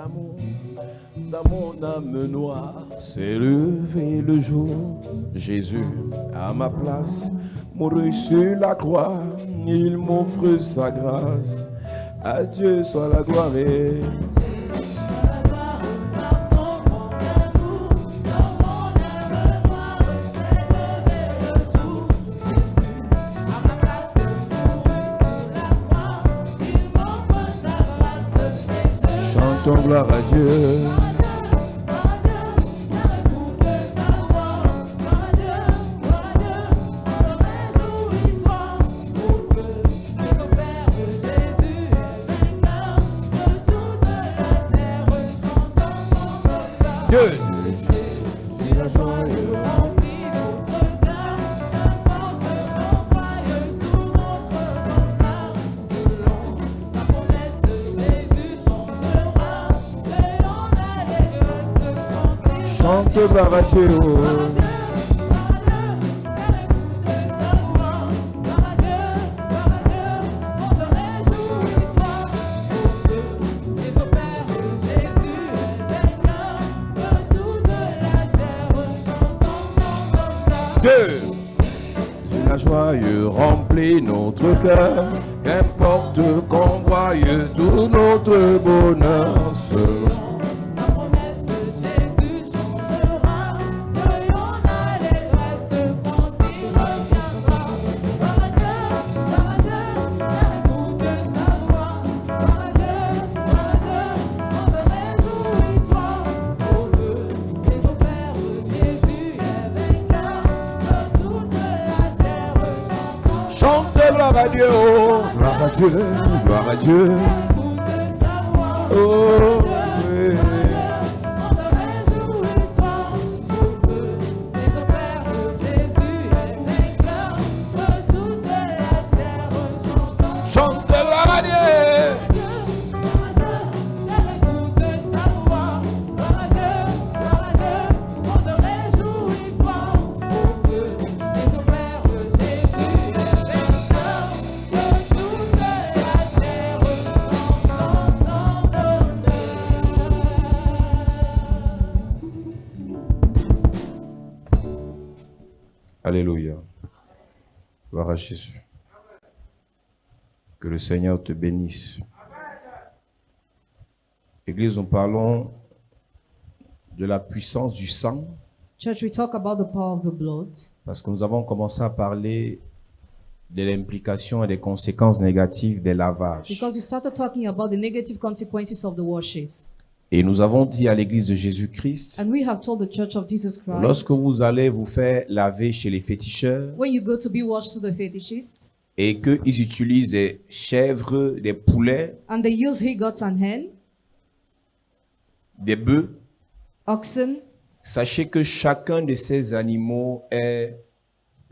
l'amour dans mon âme noire. C'est levé le jour, Jésus à ma place, mourut sur la croix, il m'offre sa grâce. À Dieu soit la gloire et... Chantons gloire à Dieu. Chante gloire à Dieu. La joie remplit notre cœur, qu'importe qu'on voie tout notre bonheur. Gloire à Dieu, oh, gloire à Dieu, gloire à Dieu. Oh, oui. Chante gloire à Dieu. Alléluia. Gloire à Jésus. Que le Seigneur te bénisse. Église, nous parlons de la puissance du sang. Church, we talk about the power of the blood. Parce que nous avons commencé à parler de l'implication et des conséquences négatives des lavages. Because we started talking about the negative consequences of the washes. Et nous avons dit à l'église de Jésus-Christ, And we have told the Church of Jesus Christ, lorsque vous allez vous faire laver chez les féticheurs when you go to be washed to the fetishist, et qu'ils utilisent des chèvres, des poulets, and they use he-goats and hen, des bœufs, oxen, sachez que chacun de ces animaux est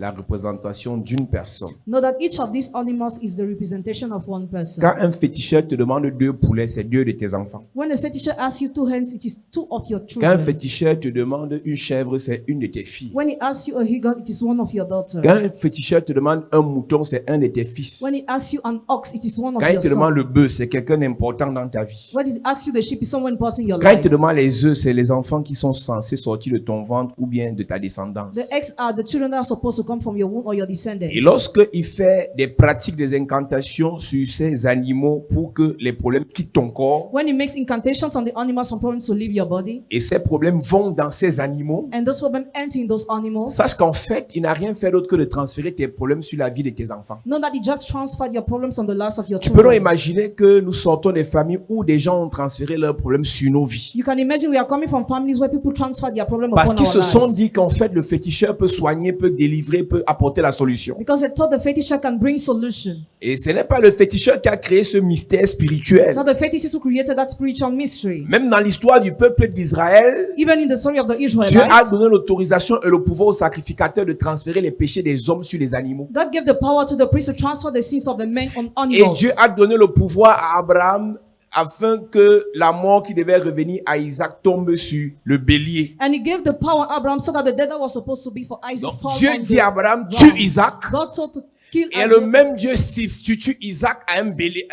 la représentation d'une personne. know that each of these animals is the representation of one person. Quand un féticheur te demande 2 poulets, c'est 2 de tes enfants. When a fetisher asks you 2 hens, it is 2 of your Quand un children. féticheur te demande une chèvre, c'est une de tes filles. When he asks you a he-goat, it is one of your daughters. Quand un féticheur te demande un mouton, c'est un de tes fils. When he asks you an ox, it is one of Quand il your te demande sons. le bœuf, c'est quelqu'un d'important dans ta vie. When he asks you the sheep, is someone important in your Quand il life. te demande les œufs, c'est les enfants qui sont censés sortir de ton ventre ou bien de ta descendance. The eggs are the children that are supposed to come from your womb or your descendants. Et lorsqu'il fait des pratiques, des incantations sur ces animaux pour que les problèmes quittent ton corps, When he makes incantations on the animals for problems to leave your body, et ces problèmes vont dans ces animaux, and those problems enter in those animals, sache qu'en fait, il n'a rien fait d'autre que de transférer tes problèmes sur la vie de tes enfants. know that he just transferred your problems on the lives of your Tu peux donc children. imaginer que nous sortons des familles où des gens ont transféré leurs problèmes sur nos vies. You can imagine we are coming from families where people transfer their problem Parce upon qu'ils our se sont lives. dit qu'en fait, le féticheur peut soigner, peut délivrer, peut apporter la solution. Because they thought the fetisher can bring solution. Et ce n'est pas le féticheur qui a créé ce mystère spirituel. It's not the fetishists who created that spiritual mystery. Même dans l'histoire du peuple d'Israël, Even in the story of the Dieu a Israelites, donné l'autorisation et le pouvoir aux sacrificateurs de transférer les péchés des hommes sur les animaux. God gave the power to the priest to transfer the sins of the men on Et animals. Dieu a donné le pouvoir à Abraham afin que la mort qui devait revenir à Isaac tombe sur le bélier. And he gave the power to Abraham so that the death that was supposed to be for Isaac Donc, falls Dieu on dit the à Abraham, ground. tue Isaac. God told to kill Et le Isaac. même Dieu substitue Isaac à un bélier,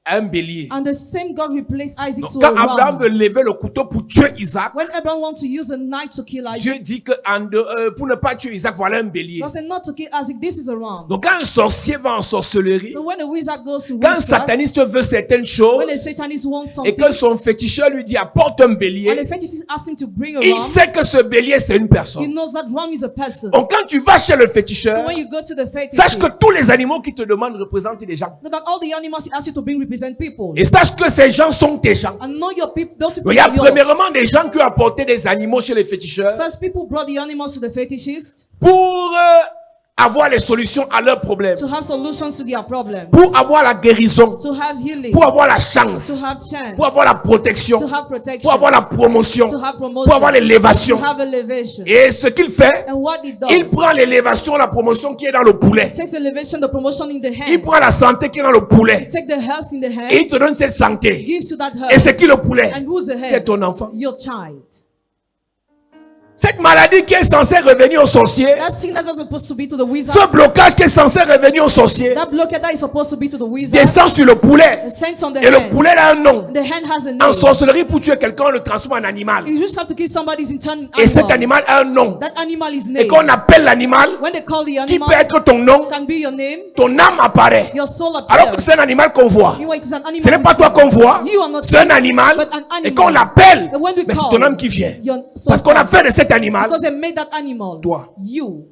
un bélier. And the same God replaced Isaac Donc, to quand a Abraham ram. veut lever le couteau pour tuer Isaac, When Abraham wants to use a knife to kill Isaac, Dieu dit que pour ne pas tuer Isaac, voilà un bélier. God said not to kill Isaac, this is a ram. Donc quand un sorcier va en sorcellerie, So when a wizard goes to quand un witchcraft, sataniste veut certaines when a choses, satanist wants et something, que son féticheur lui dit apporte un and the bélier, fetishist asks him to bring a il ram, sait que ce bélier c'est une he personne. knows that ram is a person. Donc quand tu vas chez le So féticheur, when you go to the sache que fetishist, tous les animaux qui te demandent représentent des gens. know that all the animals he asks you to bring represent people. Et sache que ces gens sont tes gens. And know your people, those people Il y a are yours. premièrement des gens qui ont apporté des animaux chez les féticheurs First, people brought the animals to the fetishist pour avoir les solutions à leurs problèmes, to have solutions to their problems, pour avoir la guérison, to have healing, pour avoir la chance, to have chance, pour avoir la protection, to have protection, pour avoir la promotion, to have promotion, pour avoir l'élévation. to have elevation. Et ce qu'il fait, And what he does, il prend l'élévation, la promotion qui est dans le poulet. takes elevation, the promotion in the Il hand, prend la santé qui est dans le poulet. take the health in the hand, Et il te donne cette santé. gives you that Et health. c'est qui le poulet? And who's the C'est head? ton enfant. Your child. Cette maladie qui est censée revenir au sorcier, That sickness that's supposed to be to the wizard, ce blocage qui est censé revenir au sorcier, that blockade that is supposed to be to the wizard, descend sur le poulet. the sense on the Et le hand. poulet a un nom. The hand has a En name. sorcellerie, pour tuer quelqu'un, on le transforme en animal. You just have to kill somebody's internal Et cet animal. animal a un nom. That animal is Et named. qu'on appelle l'animal, When they call the qui animal, peut être ton nom, can be your name, ton âme apparaît. your soul Alors que appears. c'est un animal qu'on voit. You are it's an animal Ce n'est we pas toi see. qu'on voit, You are not c'est un seen, animal. but an Et qu'on animal. l'appelle, And when we mais c'est call, ton âme qui vient. your soul Parce qu'on a comes. fait de cet animal, Because they made that animal. toi. You.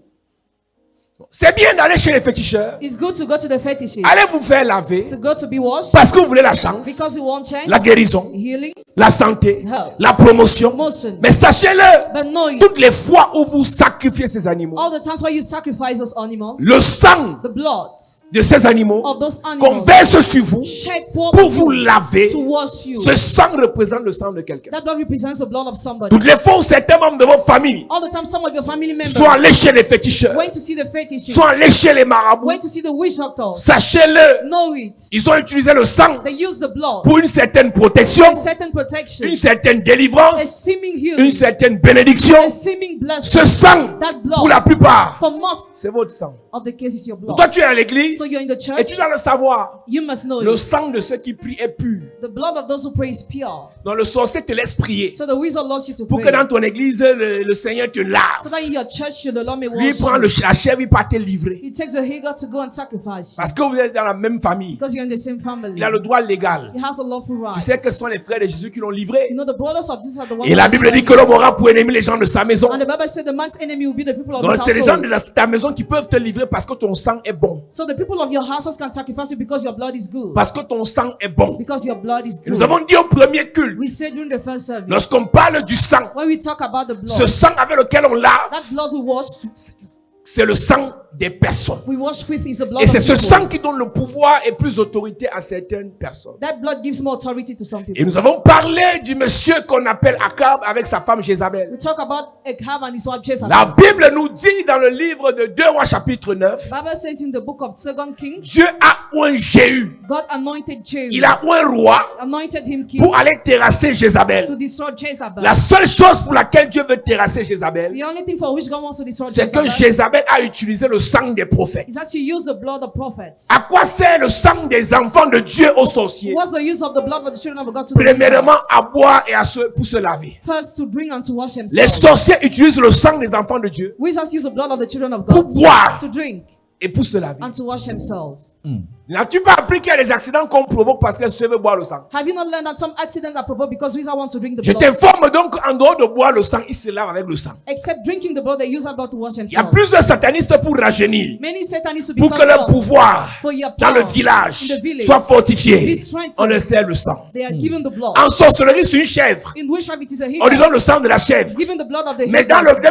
C'est bien d'aller chez les féticheurs. It's good to go to the fetishist. Allez vous faire laver. To go to be washed. Parce que vous voulez la chance, Because you want change. la guérison, Healing. la santé, Health. la promotion. Motion. Mais sachez-le, But know it. toutes les fois où vous sacrifiez ces animaux, All the times where you sacrifice those animals, le sang the blood de ces animaux of those qu'on animals, verse sur vous shed pour pour vous you, laver, to wash you. ce sang représente le sang de quelqu'un. That blood represents the blood of somebody. Toutes les fois où certains membres de votre famille All the time, some of your family members sont allés chez les féticheurs, went to see the fetishist, sont allés chez les marabouts, went to see the witch doctor. sachez-le, Know it. ils ont utilisé le sang They use the blood pour une certaine protection, a certain protection, une certaine a délivrance, seeming une healing, certaine bénédiction. a seeming blessing. Ce sang, That pour la blood, plupart, for most c'est votre sang. of the cases, your blood. Toi, tu es à l'église So you're in the church. et tu dois le savoir. You must know Le it. sang de ceux qui prient est pur. The blood of those who pray is pure. Donc le sorcier te laisse prier So the wizard loves you to pour que pray. dans ton église, le Seigneur te So lave. that in your church, the Lord may Lui wash prend you. la chèvre, il part te livrer. He takes a he-goat to go and sacrifice you. Parce que vous êtes dans la même famille. Because you're in the same family. Il a le droit légal. He has a lawful right. Tu sais que ce sont les frères de Jésus qui l'ont livré. You know, the brothers of Jesus are the ones Et la who Bible deliver dit que l'homme aura pour ennemi les gens de sa maison. And the Bible said the man's enemy will be the people of Donc his c'est les gens household. de ta maison qui peuvent te livrer parce que ton sang est bon. So the people of your household can sacrifice you because your blood is good. Parce que ton sang est bon. Because your blood is Et nous good. avons dit au premier culte, We said during the first service, lorsqu'on parle du sang, when we talk about the ce blood, sang avec lequel on lave, that blood we wash, c'est le sang des personnes. we wash with is the blood Et of c'est ce people. sang qui donne le pouvoir et plus d'autorité à certaines personnes. That blood gives more authority to some Et people. nous avons parlé du monsieur qu'on appelle Akab avec sa femme Jézabel. We talk about Ahab and his wife Jezebel. La Bible nous dit dans le livre de 2 Rois chapitre 9, Bible says in the book of 2 Kings, Dieu a oint Jéhu. God anointed Jehu, Il a oint roi anointed him king pour aller terrasser Jézabel. to destroy Jezebel. La seule chose pour laquelle Dieu veut terrasser Jézabel, The only thing for which God wants to destroy c'est que Jezebel Jézabel a utilisé le sang des prophètes. is that she used the blood of prophets. À quoi sert le sang des enfants de Dieu aux sorciers? What's the use of the blood of the children of God to the Premièrement, wizards? à boire et pour se laver. First to drink and to wash Les themselves. sorciers utilisent le sang des enfants de Dieu Wizards use the blood of the children of pour God boire to drink et pour se laver. and to wash themselves. N'as-tu pas appris qu'il y a des accidents qu'on provoque parce que les sorciers veulent boire le sang? Have you not learned that some accidents are provoked because wizards want to drink the Je blood? t'informe donc, en dehors de boire le sang, ils se lavent avec le sang. Except drinking the blood, they use that blood to wash Il y a themselves. plusieurs satanistes pour rajeunir, Many satanists to pour become que leur young, pouvoir for your dans le power village in the village soit fortifié. be strengthened. On leur sert le sang. They are given the blood. En sorcellerie, c'est une chèvre. In witchcraft, it is a On lui donne le he-goat. sang de la chèvre. It's given the blood of the Mais dans, he-goat.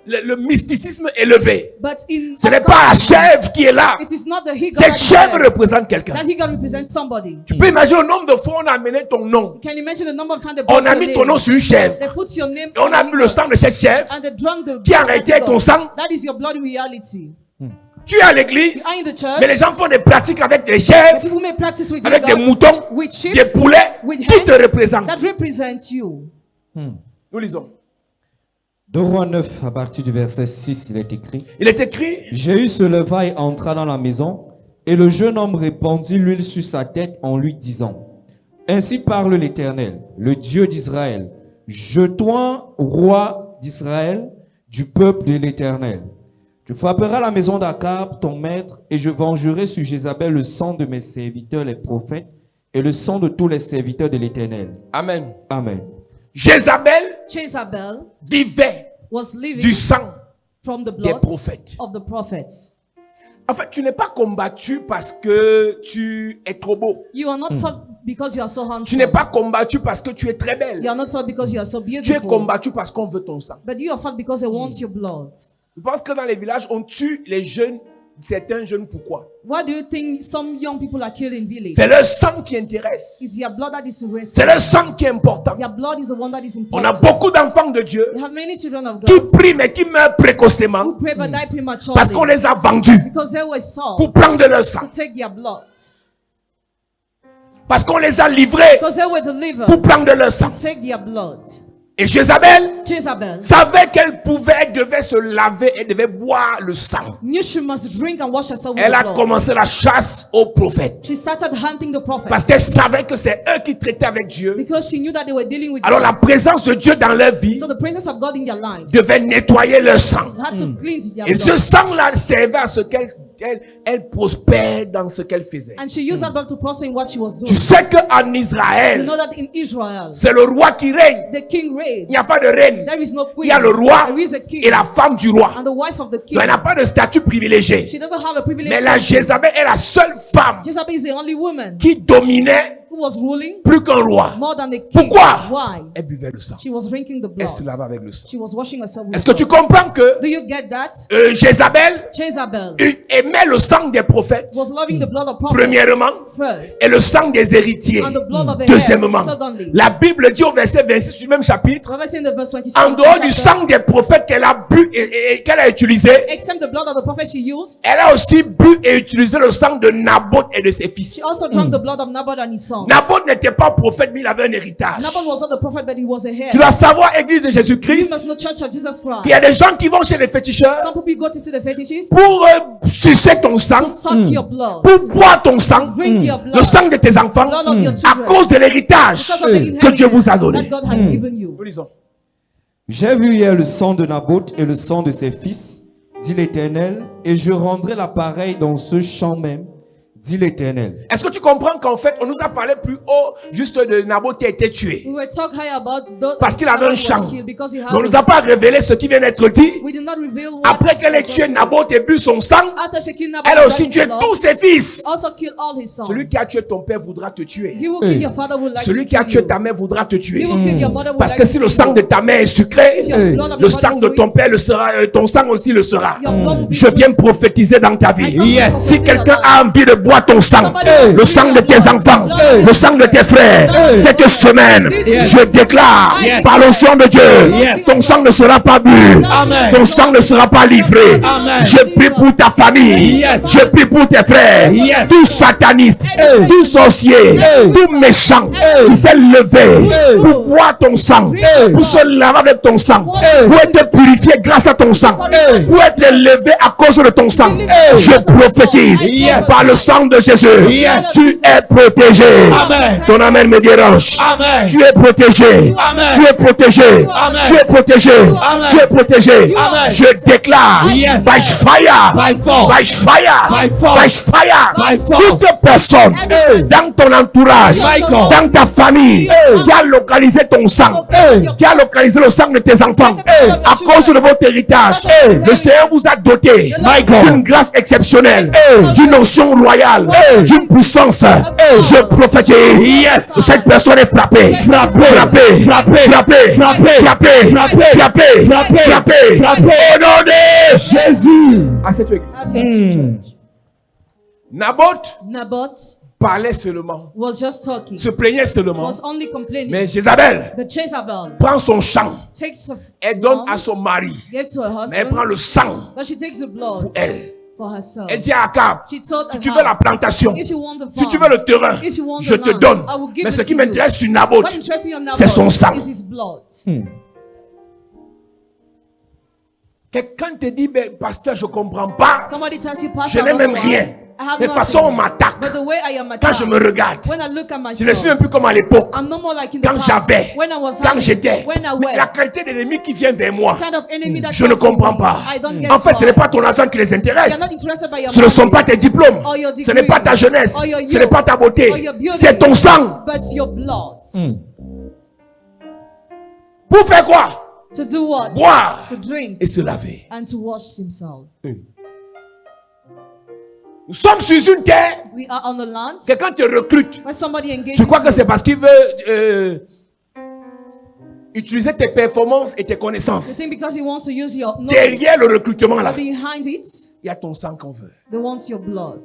le mysticisme élevé, But in ce n'est pas la chèvre qui est là. it is not the he-goat Cette that is chèvre there. représente quelqu'un. That he-goat represents somebody. Tu peux imaginer le nombre de fois on a amené ton nom. Can you imagine the number of times they On brought a your mis ton name? nom sur une chèvre. They put your name Et on a on bu le sang de cette chèvre and they drank the qui a blood of arrêté that ton goat. sang. That is your blood in reality. Tu es à l'église, You are in the church. mais les gens font des pratiques avec des The chèvres, people may practice with avec des he-goats, moutons, with sheep, des poulets with qui hen, te représentent. that represents you. Nous lisons. 2 Rois 9, à partir du verset 6, il est écrit: Il est écrit, Jéhu se leva et entra dans la maison, Et le jeune homme répandit l'huile sur sa tête en lui disant, ainsi parle l'Éternel, le Dieu d'Israël. Je toi, roi d'Israël, du peuple de l'Éternel. Tu frapperas la maison d'Akab, ton maître, et je vengerai sur Jézabel le sang de mes serviteurs, les prophètes, et le sang de tous les serviteurs de l'Éternel. Amen. Amen. Jézabel Jezebel vivait was living du sang from the des blood prophètes. of the prophets. En fait, tu n'es pas combattu parce que tu es trop beau. You are not fought because you are so Tu n'es handsome. pas combattu parce que tu es très You belle. are not fought because you are so Tu es beautiful. combattu parce qu'on veut ton sang. But you are fought because they want your blood. Je pense que dans les villages, on tue les jeunes, certains jeunes, pourquoi? Why do you think some young people are killed in villages? C'est leur sang qui intéresse. It's their blood that is C'est interesting. leur sang qui est important. Their blood is the one that is On a important. beaucoup d'enfants de Dieu We have many children of qui God prient mais qui meurent précocement who pray but die prematurely parce qu'on les a vendus because they were sold pour prendre de leur to sang. take their blood. Parce qu'on les a livrés Because they were delivered pour prendre de leur sang. to take their blood. Et Jézabel Jezebel savait qu'elle pouvait, elle devait se laver, elle devait boire le sang. knew she must drink and wash herself with Elle the a blood. commencé la chasse aux prophètes. She started hunting the Parce prophets qu'elle savait que c'est eux qui traitaient avec Dieu. because she knew that they were dealing with Alors la God. présence de Dieu dans leur vie So the presence of God in their lives devait nettoyer leur sang. had to cleanse their Et ce blood. sang-là servait à ce qu'elle elle prospère dans ce qu'elle faisait. And she used that blood to prosper in what she was Tu doing. sais qu'en You Israël, know that in Israel, c'est le roi qui règne. the king reigns. Il n'y a pas de reine. There is no Il queen. y a le roi There is a king et la femme du roi. and the wife of the king. Donc elle n'a pas de statut privilégié. She doesn't have a privilege. Mais la Jézabel est la seule femme Jezebel is the only woman qui dominait who was ruling plus qu'un roi. more than the king. Pourquoi? Why? Elle buvait le sang. She was drinking the Elle blood. se lavait avec le sang. She was washing herself with Est-ce que tu blood. comprends que Do you get that? Jézabel Jezebel aimait le sang des prophètes, was loving the blood of prophets premièrement, first et le sang des héritiers, and the blood of the deuxièmement. heirs secondly. La Bible dit au verset 26 du même chapitre, Remember saying the verse 26 en dehors du sang des prophètes qu'elle a bu et qu'elle a utilisé, except the blood of the prophet she used, elle a aussi bu et utilisé le sang de Naboth et de ses fils. she also drank the blood of Naboth and his sons. Naboth n'était pas prophète, mais il avait un héritage. Naboth was not the prophet, but he was a heir. Tu dois savoir, Église de You Jésus-Christ, must know Church of Jesus Christ. qu'il y a des gens qui vont chez les féticheurs Some people go to see the fetishes pour sucer ton sang, to suck your blood, pour boire ton sang, drink your blood, le sang de tes enfants, blood of your à children, cause de l'héritage because of the que Dieu vous a inheritance donné. that God has given you. Nous lisons. J'ai vu hier le sang de Naboth et le sang de ses fils, dit l'Éternel, et je rendrai la pareille dans ce champ même, dit l'Éternel. Est-ce que tu comprends qu'en fait, on nous a parlé plus haut juste de Naboth qui a été tué? We were talking about the, Parce qu'il avait un was champ. killed because he Mais had on ne nous a pas révélé ce qui vient d'être dit. we did not reveal what Après qu'elle ait was tué said. Naboth et bu son sang, After she killed Naboth elle a and aussi drank tué his blood, tous ses fils. also killed all his sons. Celui qui a tué ton père voudra te tuer. He will kill your father, would like Celui to qui a kill tué you. ta mère voudra te He tuer. will kill your mother, would Parce like que to si le kill sang you. de ta mère est sucré, If your blood of le your sang mother de is ton sweet, père le sera, ton sang aussi le sera. your blood will be Je viens sweet. prophétiser dans ta vie. I come to prophesy Si quelqu'un your a life. envie de boire ton sang, Somebody wants le to sang drink de your tes blood, enfants, blood of le sang de tes frères, blood of cette your semaine, Yes. je déclare, Yes. par l'onction de Dieu, Yes. ton sang ne sera pas bu, Amen. ton sang ne sera pas livré. Amen. Je prie pour ta famille, Yes. je prie pour tes frères, Yes. tout sataniste, Hey. tout sorcier, Hey. tout méchant Hey. qui s'est levé Hey. pour boire ton sang, Hey. pour se laver avec ton sang, Hey. pour être purifié grâce à ton sang, Hey. pour être élevé à cause de ton sang. Hey. Je prophétise Yes. par le sang de Jésus, Yes. tu es protégé. Amen. Ton amen me dérange. Amen. Tu es protégé. Amen. Tu es protégé. Amen. Tu es protégé. Amen. Tu es protégé. Amen. Je déclare Yes. by fire, By force. by fire, By force. by fire, By force. toute personne Hey. dans ton entourage, Michael. dans ta famille, Hey. qui a localisé ton sang, Hey. qui a localisé le sang de tes enfants, Hey. à cause de votre héritage, Hey. le Seigneur vous a doté Michael. d'une grâce exceptionnelle, Hey. d'une onction royale, Hey. d'une puissance. Je prophétise, Yes. cette personne est frappée, frappée, frappée, frappée, frappée, frappée, frappée, frappée, frappée, au nom de Jésus. À cette église. At this church. Naboth Naboth parlait seulement, was just talking, se plaignait seulement, was only complaining. mais Jézabel But Jezebel prend son sang, takes her elle donne mom, à son mari, gave to her mais elle prend husband, le sang but she takes the blood pour elle. for herself. Elle dit à Akab, She told si tu veux la Ahab, plantation, if you want the si tu farm, veux le terrain, if you want je the te land, donne. I will give Mais it ce qui to you. m'intéresse sur Naboth, What interests me on c'est son sang. Naboth is his blood. quelqu'un te dit, ben, pasteur, je ne comprends pas, Somebody tells you, je Pastor, n'ai I don't même know rien. why. have Mais de toute façon, on m'attaque. But the way I am Quand je me attacked, regarde, when I look at je ne suis un myself, peu comme à l'époque. I'm no more like in the Quand past. j'avais, When I was quand having, j'étais. when I Mais la were, qualité d'ennemi qui vient vers moi, kind of enemy that je ne comes to comprends me, pas. I don't get En fait, ce n'est why. pas ton argent qui les They are intéresse. not interested by your Ce ne sont money, pas tes diplômes. or your Ce n'est pas ta degree, jeunesse. or your Ce n'est pas youth, ta beauté. or your beauty, C'est ton sang. but your blood. Pour faire quoi? To do what? Boire To drink et se laver. and to wash himself. Nous sommes sur une terre. We are on the land. Quelqu'un te recrute. When somebody engages Tu crois que you, c'est parce qu'il veut utiliser tes performances et tes you connaissances. think because he wants to use your knowledge, Derrière le recrutement là, but behind it, il y a ton sang qu'on veut. they want your blood.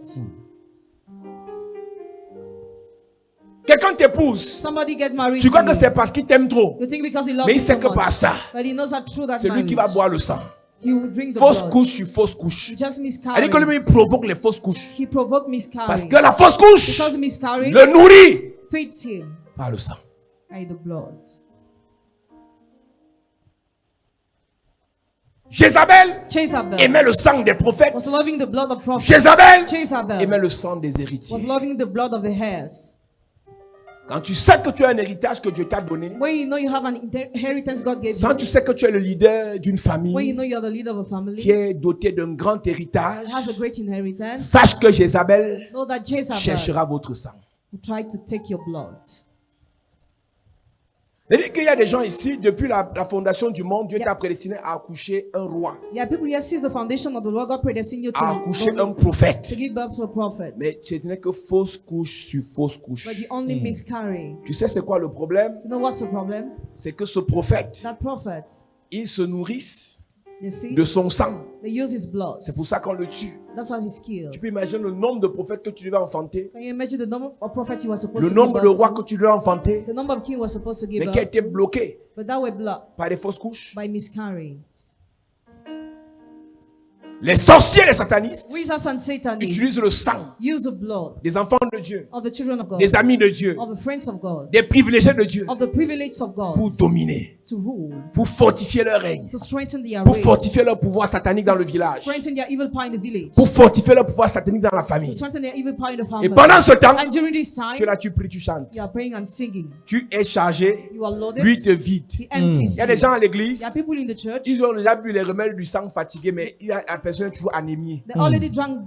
Quelqu'un t'épouse. Somebody get married Tu crois to que you. c'est parce qu'il t'aime trop. You think because he loves Mais il you so sait que much, par ça, but he knows that through that c'est lui qui va marriage, boire le sang. he will drink the Fausse blood. couche sur fausse couche. You just Elle miscarry. dit que lui, il provoque les fausses couches. He provoked miscarriage. Parce que la fausse couche Because miscarriage le nourrit feeds him par le sang. by the blood. Jézabel Jezebel aimait le sang des prophètes. was loving the blood of prophets. Jézabel Jezebel aimait le sang des was héritiers. loving the blood of the heirs. Quand tu sais que tu as un héritage que Dieu t'a donné, When you know you have an inheritance God gave quand you, tu sais que tu es le leader d'une when you famille know you're the leader of a family qui est dotée d'un grand héritage, that has a great inheritance, sache que Jézabel know that Jezebel cherchera votre sang. will try to take your blood. C'est-à-dire qu'il y a des gens ici, depuis la fondation du monde, Dieu t'a prédestiné à accoucher un roi, Yeah, people here since the foundation of the world, God predestined you à accoucher un prophète. to give birth to a prophet. Mais ce n'est que fausse couche sur fausse couche. But you only miscarry. Tu sais c'est quoi le problème? You know what's the problem? C'est que ce prophète, That prophet, il se nourrisse they feed, de son sang. they use his blood. C'est pour ça qu'on le tue. That's why he's killed. Tu peux imaginer le nombre de prophètes que tu devais enfanter, Can you imagine the number of prophets you were supposed le to give nombre de birth rois to? que tu devais enfanter, The number of kings were supposed to give mais qui a birth, été bloqué but that were blocked par des fausses couches. by miscarrying. Les sorciers, les satanistes Wizards and Satanists utilisent le sang use the blood des enfants de Dieu, of the children of God, des amis de Dieu, of the friends of God, des privilégiés de Dieu of the privileged of God pour dominer, to rule, pour fortifier leur règne, to strengthen their pour reign, fortifier leur pouvoir satanique dans le village, strengthen their evil power in the village, pour fortifier leur pouvoir satanique dans la to famille. strengthen their evil power in the Et family. pendant ce temps, And during this tu es time, là, tu pries, tu chantes. you are praying and singing. Tu es chargé, You are loaded. lui te vide. He empties Il y a des you. gens à l'église, There are people in the church. ils ont déjà bu les remèdes du sang fatigué, mais la personne est toujours anémie. They already drank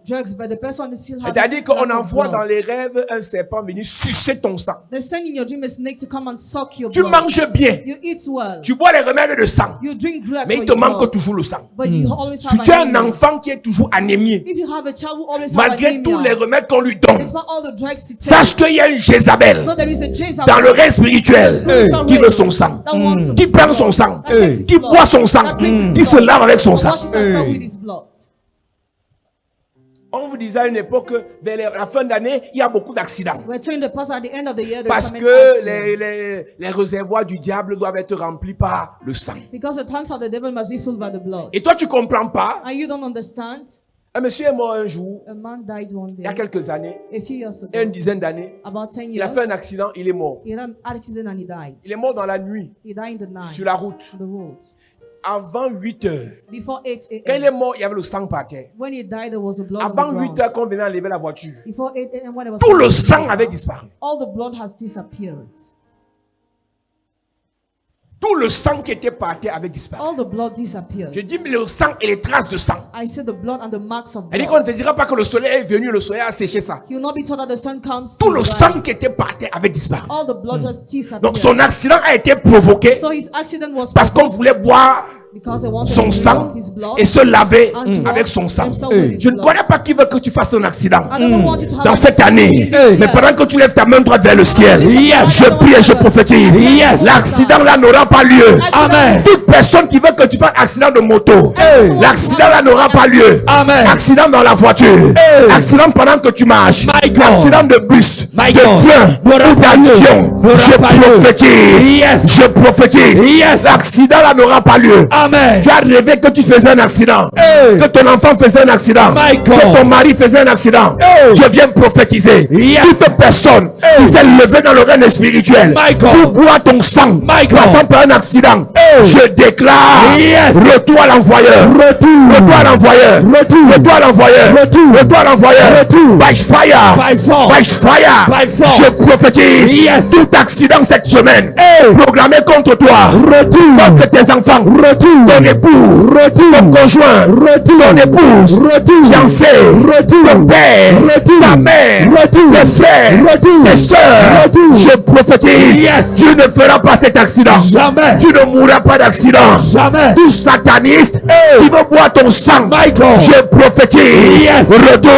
drugs, but the person is still having C'est-à-dire qu'on lack of envoie dans blood. les rêves un serpent venir sucer ton sang. They send in your dream a snake to come and suck your Tu blood. manges bien, You eat well. tu bois les remèdes de sang, You drink blood mais for il te your manque blood. toujours le sang. But you always Si have tu as un anemia. enfant qui est toujours anémié, If you have a child who always have malgré tous les anemia, remèdes qu'on lui donne, despite all the drugs he sache takes, qu'il y a une Jézabel know there is a Jezebel dans le règne spirituel spiritual qui veut realm son sang, that wants qui his prend blood, son sang, that takes his qui blood, boit son sang, that drinks his qui se blood, lave avec son sang. washes himself with his blood. On vous disait à une époque, vers la fin d'année, il y a beaucoup d'accidents. We're telling the pastor at the end of the year there's Parce some que accident. les réservoirs du diable doivent être remplis par le sang. Because the tanks of the devil must be filled by the blood. Et toi, tu comprends pas. And you don't understand. Un monsieur est mort un jour, A man died one il y a day, quelques années, a few years il y a une ago, dizaine d'années. about 10 Il a years. fait un accident, il est mort. He had an accident and he died. Il est mort dans la nuit, He died in the night. Sur la route. On the road. avant 8 heures. Before 8 Quand il a.m. est mort, il y avait le sang par terre. When he died, there was the blood Avant on the 8 ground. heures, quand on venait enlever la voiture, Before 8 a.m. when it was tout le taken, sang avait disparu. all the blood has disappeared. Tout le sang qui était par terre avait disparu. All the blood disappeared. Je dis le sang et les traces de sang. I see the blood and the marks of Elle dit qu'on ne blood. te dira pas que le soleil est venu, le soleil a séché ça. He will not be told that the sun comes Tout to le dry. sang qui était par terre avait disparu. All the blood just disappeared. Donc son accident a été provoqué So his accident was parce qu'on provoked voulait boire because they wanted son to sang his blood et se laver and to avec wash son sang. themselves with his Je ne blood. connais pas qui veut que tu fasses un accident I don't want you to have dans an cette accident année. in this Mais year. pendant que tu lèves ta main droite vers le ciel, je prie et je prophétise. L'accident là n'aura pas lieu. Amen. Toute personne qui veut que tu fasses accident de moto, l'accident là n'aura pas lieu. Amen. Accident dans la voiture, accident pendant que tu marches, accident de bus, de train ou d'avion. Je prophétise. Je prophétise. L'accident là n'aura pas lieu. Amen. Tu as rêvé que tu faisais un accident. Que ton enfant faisait un accident. Que ton mari faisait un accident. Je viens prophétiser. Toute personne qui s'est levée dans le règne spirituel pour boire ton sang, passant par un accident, je déclare retour à l'envoyeur. Retour à l'envoyeur. Retour à l'envoyeur. Retour à l'envoyeur. By fire. By fire. Je prophétise tout accident cette semaine programmé contre toi, contre tes enfants, ton époux, ton conjoint, ton épouse, fiancé, ton père, ta mère, tes frères, tes soeurs. Je prophétise, tu ne feras pas cet accident. Jamais. Tu ne mourras pas d'accident. Jamais. Tout sataniste qui veut boire ton sang, je prophétise. Retour.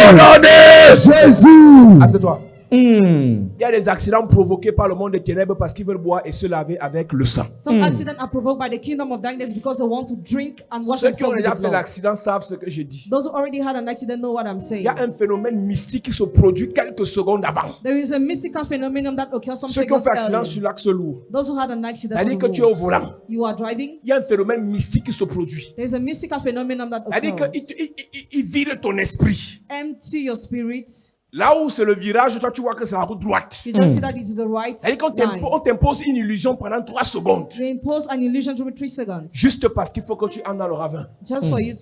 Au nom de Jésus. Assieds-toi. Il y a des accidents provoqués par le monde des ténèbres parce qu'ils veulent boire et se laver avec le sang. Some accidents are provoked by the kingdom of darkness because they want to drink and wash Ceux qui ont themselves with déjà the fait blood. l'accident savent ce que je dis. Those who already had an accident know what I'm Il saying. y a un phénomène mystique qui se produit quelques secondes avant. There is a mystical phenomenon that occurs some Ceux qui ont seconds fait accident earlier. sur l'axe lourd. Those who had an accident C'est-à-dire on que the tu es au road. volant. You are driving. Il y a un phénomène mystique qui se produit. There is a mystical phenomenon that C'est-à-dire occurs. qu'il vide ton esprit. Empty your spirit. Là où c'est le virage, toi tu vois que c'est la route droite. You just see that it is the right C'est-à-dire qu'on line. t'impose une illusion pendant 3 secondes. They impose an illusion during 3 seconds. Juste parce qu'il faut que tu entres dans le ravin. Just for you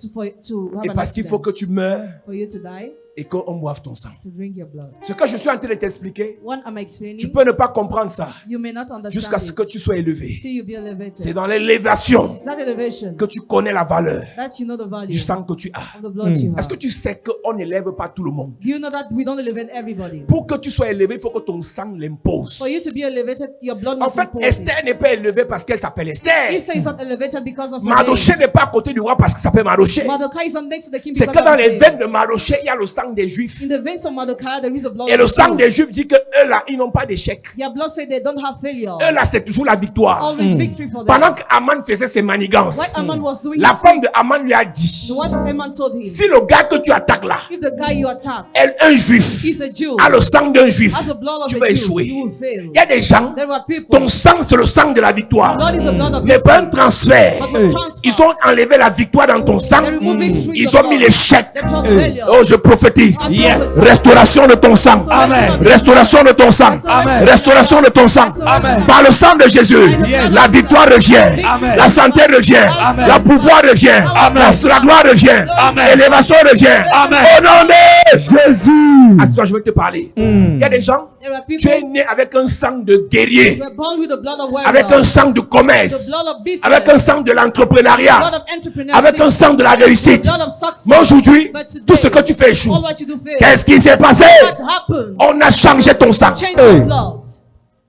to have Et an parce qu'il faut accident. que tu meurs For you to die, et qu'on boive ton sang. to drink your blood. Ce que je suis en train de t'expliquer, What am I tu explaining? peux ne pas comprendre ça You may not understand jusqu'à ce que it tu sois élevé. till you be elevated. C'est dans l'élévation It's that elevation que tu connais la valeur that you know the value du sang que tu as. of the blood you Est-ce have. que tu sais qu'on n'élève pas tout le monde? Do you know that we don't elevate everybody? Pour que tu sois élevé, il faut que ton sang l'impose. For you to be elevated, your blood En must fait, impose Esther it. n'est pas élevée parce qu'elle s'appelle Esther. Issa is not elevated because of her Mardoché name. n'est pas à côté du roi parce qu'il s'appelle Mardoché. Mordecai is not next to the king C'est because que dans of his les name. veines de Mardoché, il y a le sang des Juifs. In the veins of Mordecai, there is the blood Et of le the sang des Jews. Juifs dit que eux là, ils n'ont pas d'échec. Their blood say they don't have failure. Eux là, c'est toujours la victoire. Always victory for them. Pendant qu'Aman faisait ses manigances, What Aman was doing, la his femme de things, Aman lui a dit, the wife of Aman told him, si le gars que tu attaques là, if the guy you attack un juif, is a Jew, a le sang d'un juif, has the blood of tu a vas Jew, échouer. you will fail. Il y a des gens, There were people. ton sang c'est le sang de la victoire. Blood is the blood of Mais pas un victory. transfert. But for transfer, Ils ont enlevé la victoire dans ton sang. they remove victory in Ils your ont mis blood. l'échec. They drop failure. Oh, je prophétise. Yes. Restauration de ton sang. Amen. Restauration de ton sang. Amen. Restauration de ton sang. Amen. Par le sang de Jésus, Yes. la victoire revient. Amen. La santé revient. Amen. La pouvoir revient. Amen. La gloire revient. Amen. Élévation revient. Amen. Au nom de Jésus. À ce soir, je vais te parler. Il y a des gens, There are tu es people né avec un sang de guerrier, who were born with the blood of avec un warrior, sang de the commerce, blood of business, avec un sang de the l'entrepreneuriat, blood of entrepreneurship, avec un sang de la the réussite. blood of success. Mais aujourd'hui, But today, tout ce que tu fais échoue. all what you do fails. Qu'est-ce qui s'est passé? What happened? On a changé ton sang. Change your blood.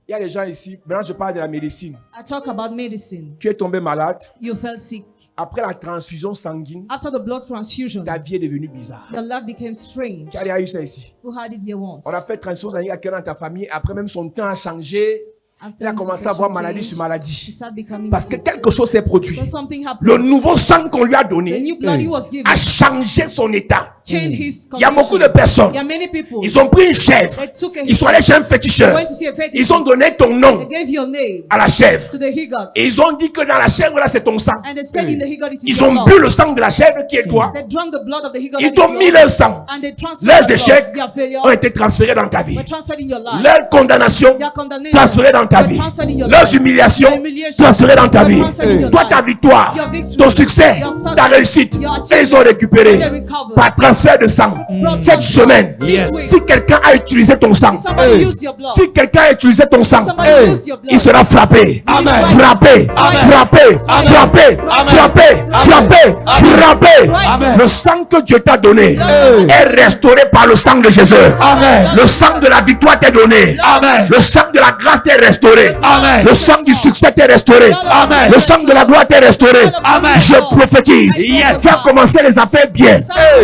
Il y a des gens ici, maintenant je parle de la médecine. I talk about medicine. Tu es tombé malade. You felt sick. Après la transfusion sanguine, After the blood transfusion, ta vie est devenue bizarre. your life became strange. Tu as déjà eu ça ici. Who had it here once? On a fait transfusion sanguine à quelqu'un dans ta famille. Après même son temps a changé. After Il a his commencé à avoir situation maladie changed, sur he maladie. started becoming Parce que sick. quelque chose s'est produit. Because something happened. Le nouveau sang qu'on lui a The donné new blood he was given a changé son état. changed his Il y a beaucoup de condition. personnes. There are many people. Ils ont pris une chèvre. They took a Ils sont allés chez un They féticheur. went to see a fetish. Ils ont donné ton nom They gave your name à la chèvre. to the he-gods. Et ils ont dit que dans la chèvre là, c'est ton sang. And they said in the he-god it is Ils your ont blood. bu le sang de la chèvre qui est toi. They drank the blood of the he-god Ils and t'ont it's mis yours. leur sang. And they transferred Leurs their échecs blood, their failure ont été transférés dans ta vie. were transferred in your life. Leur condamnation Their condemnation transférée dans ta were vie. transferred in your Leurs life. humiliations Their humiliation transférées dans ta were vie. transferred in your Toi, life. ta victoire, Your victory, ton succès, your success, ta réussite, your et achievement, ils ont récupéré they recovered. par transfert de sang. Brought Cette transfer. semaine, This week, si quelqu'un a utilisé ton sang, somebody used your blood. si quelqu'un a utilisé ton sang, Somebody used your blood. il sera frappé. Amen. Frappé, Amen. frappé, Amen. frappé, Amen. frappé, frappé, Amen. frappé. Amen. Le sang que Dieu t'a donné Amen. est restauré par le sang de Jésus. Amen. Le sang de la victoire t'est donné. Amen. Le sang de la grâce t'est restauré. Amen. Le sang du succès t'est restauré. Amen. Le sang de la gloire t'est restauré. Amen. Je prophétise. Yes. Tu as commencé les affaires bien.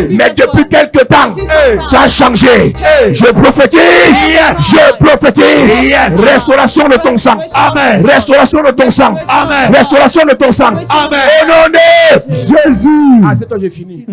Mais depuis quelque temps, ça a changé. Je prophétise. Je prophétise. Restauration de ton sang. Amen. Restauration de ton sang. Amen. Restauration de ton sang. Amen. Au nom de Jésus. Ah, c'est toi, j'ai fini.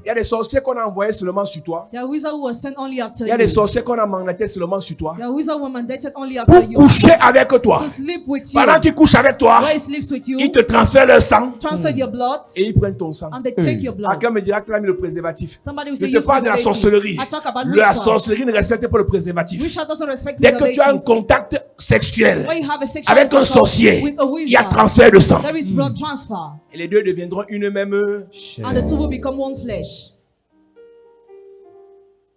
Il y a des sorciers qu'on a envoyés seulement sur toi. There are wizards who were sent only after Il y a des you. sorciers qu'on a mandatés seulement sur toi. There are wizards who were mandated only after Pour you. coucher avec toi. To sleep with you. Pendant qu'ils couchent avec toi, While he sleeps with you, ils te transfèrent leur sang transfer your blood, et ils prennent ton sang. and they take your blood. Quelqu'un me dira qu'il a mis le préservatif. Somebody will Je say, te use parle de la preservative. sorcellerie. I talk about La witchcraft. sorcellerie ne respecte pas le préservatif. Witchcraft doesn't respect Dès que tu as un preservative. contact sexuel When you have a sexual avec un intercourse sorcier, with a il y a wizard, transfert de sang. there is blood transfer, Et les deux deviendront une même. and the two will become one flesh.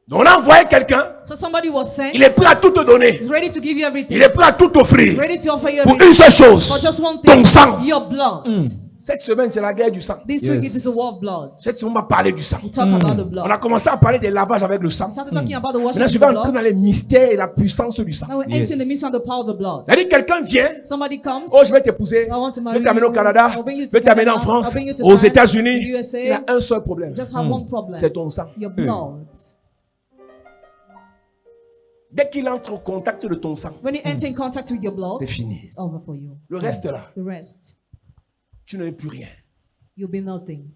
Donc on a envoyé quelqu'un, So somebody was sent. il est prêt à tout te donner. He's ready to give you everything. Il est prêt à tout offrir. Ready to offer you Pour everything. une seule For chose, just one ton thing. sang. Your blood. Cette semaine, c'est la guerre du sang. This Yes. week it is the war of blood. Cette semaine, on va parler du sang. We talk about the On blood. a commencé à parler des lavages avec le sang. We started talking about the washing Maintenant, of je the vais entrer dans blood. les mystères et la puissance du sang. Now we're Yes. entering the mission of the power of the blood. C'est-à-dire, quelqu'un vient, Somebody comes. oh, je vais t'épouser, I want to je marry vais t'amener au you. Canada, I'll bring you je to vais t'amener en Canada. France, I'll bring you to aux France, États-Unis. USA. Il a un seul problème, Just have one problem. c'est ton sang. Your blood. Dès qu'il entre au contact de ton sang, When you enter in contact with your blood, c'est fini. it's over for you. Le reste là, The rest, tu n'as plus rien. you'll be nothing.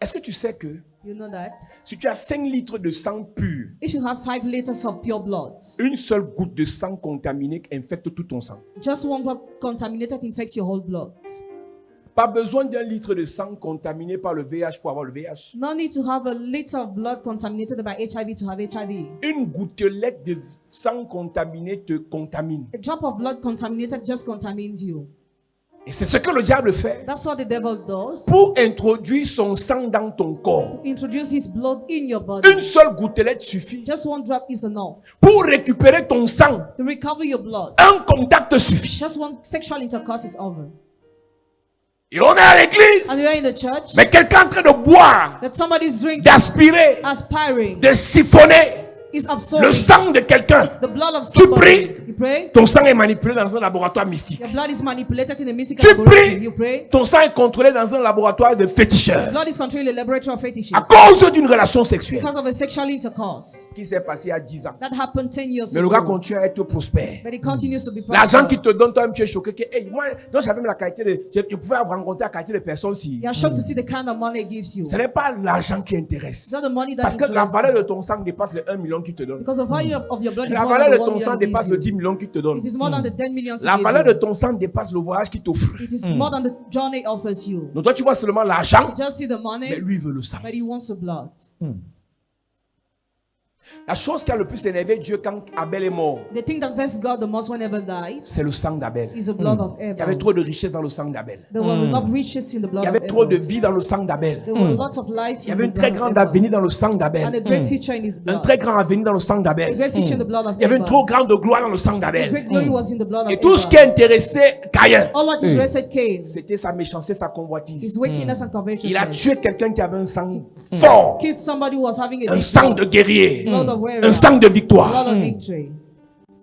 Est-ce que tu sais que You know that? si tu as 5 litres de sang pur, If you have 5 liters of pure blood, une seule goutte de sang contaminé infecte tout ton sang. just one drop contaminated infects your whole blood. Pas besoin d'un litre de sang contaminé par le VIH pour avoir le VIH. No need to have a liter of blood contaminated by HIV to have HIV. Une gouttelette de sang contaminé te contamine. A drop of blood contaminated just contamines you. Et c'est ce que le diable fait That's what the devil does. pour introduire son sang dans ton corps. Introduce his blood in your body. Une seule gouttelette suffit. Just one drop is enough. Pour récupérer ton sang, To recover your blood, un contact suffit. just one sexual intercourse is over. Et on est à And l'église. you are in the church, Mais quelqu'un en train de boire, that somebody's drinking, d'aspirer, aspiring, de siphonner is le absorbing sang de quelqu'un. the blood of Tu somebody. pries. You pray. Ton sang est manipulé dans un laboratoire mystique. Your blood is manipulated in a mystical Tu laboratory. pries. You pray. Ton sang est contrôlé dans un laboratoire de féticheurs. Blood is controlled in a laboratory of fetishes À cause d'une relation sexuelle because of a sexual intercourse. qui s'est passée il y a 10 ans. That happened 10 years Mais le gars ago. continue à être prospère. But it continues to be L'argent qu'il prosperous. te donne, toi-même, tu es choqué que, hey, moi, donc j'avais même la qualité de. Je pouvais avoir rencontré la qualité de personnes si. You are shocked to see the kind of money it gives you. Ce n'est pas l'argent qui intéresse. It's not the money that Parce que la interests valeur you. de ton sang dépasse les 1 million qu'il te donne. Because the value of your blood is La more valeur than de the 1 ton sang million dépasse it le gives 10 you. millions qu'il te donne. It is more than the 10 millions La he valeur gave de you. ton sang dépasse le voyage qu'il t'offre. It is more than the journey offers you. Donc toi, tu vois seulement l'argent, You just see the mais money, lui veut le sang. but he wants the blood. La chose qui a le plus énervé Dieu quand Abel est mort, The thing that vexed God the most whenever died c'est le sang d'Abel. is the blood of Il y avait Abel. trop de richesses dans le sang d'Abel. There were a lot of riches in the Il blood y of avait trop de Abel. vie dans le sang d'Abel. There were lots of life Il y in avait the une très blood grande of Abel. avenir dans le sang And a d'Abel. great future in his Un blood. très grand avenir dans le sang A d'Abel. great future in the blood of Il y avait une Abel. trop grande gloire dans le sang A d'Abel. great glory was in the blood of Et tout ce qui Abel. intéressait Caïn, All what interested Cain, c'était sa méchanceté, sa his convoitise. wickedness and Il a covetousness. tué quelqu'un qui avait un sang fort, Killed somebody who was having a un big sang de blood. guerrier, Blood of un warrior. sang de Blood victoire. of victory.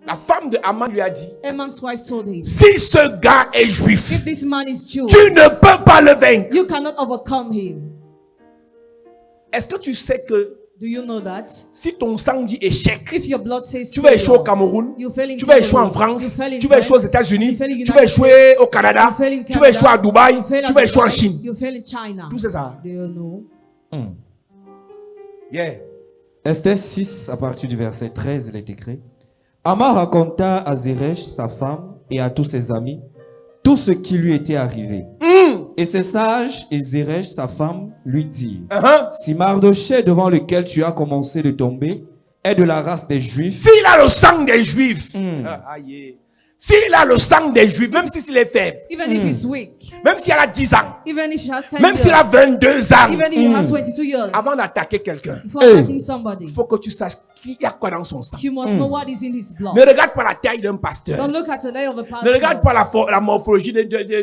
La femme de Haman lui a dit, Haman's wife told him, si ce gars est juif, if this man is Jew, tu ne peux pas le vaincre. you cannot overcome him. Est-ce que tu sais que Do you know that? si ton sang dit échec, If your blood says tu vas échouer au failure, Cameroun, you fail in tu vas échouer en Cameroon, France, you fail in tu vas échouer aux France, États-Unis, you fail in tu vas United échouer au Canada, you fail in tu vas échouer à Canada, Dubaï, you fail tu at vas échouer en Dubai, Chine. you fail in China. Tout c'est ça. Do you know? Yeah. Esther 6, à partir du verset 13, il est écrit. Haman raconta à Zeresh, sa femme, et à tous ses amis, tout ce qui lui était arrivé. Et ses sages et Zeresh, sa femme, lui dirent, si Mardochée, devant lequel tu as commencé de tomber, est de la race des Juifs, S'il a le sang des Juifs, aïe. S'il a le sang des Juifs, même s'il est faible, Even if he's weak, même s'il a 10 ans, even if he has 10 même s'il a years, 22 ans, even if he has 22 years, avant d'attaquer quelqu'un, before attacking somebody, il faut que tu saches qu'il y a quoi dans son sang. you must know what is in his blood. Ne regarde pas la taille d'un pasteur. Don't look at the day of a Ne regarde pastor. pas la morphologie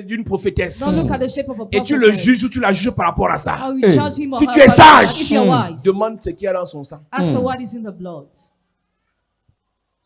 d'une prophétesse. Don't look at the shape of a Et tu le prophet. juges ou tu la juges par rapport à ça. How you judge him or Si her tu es by that. sage, If you're wise, demande ce qu'il y a dans son sang. ask her what is in the blood.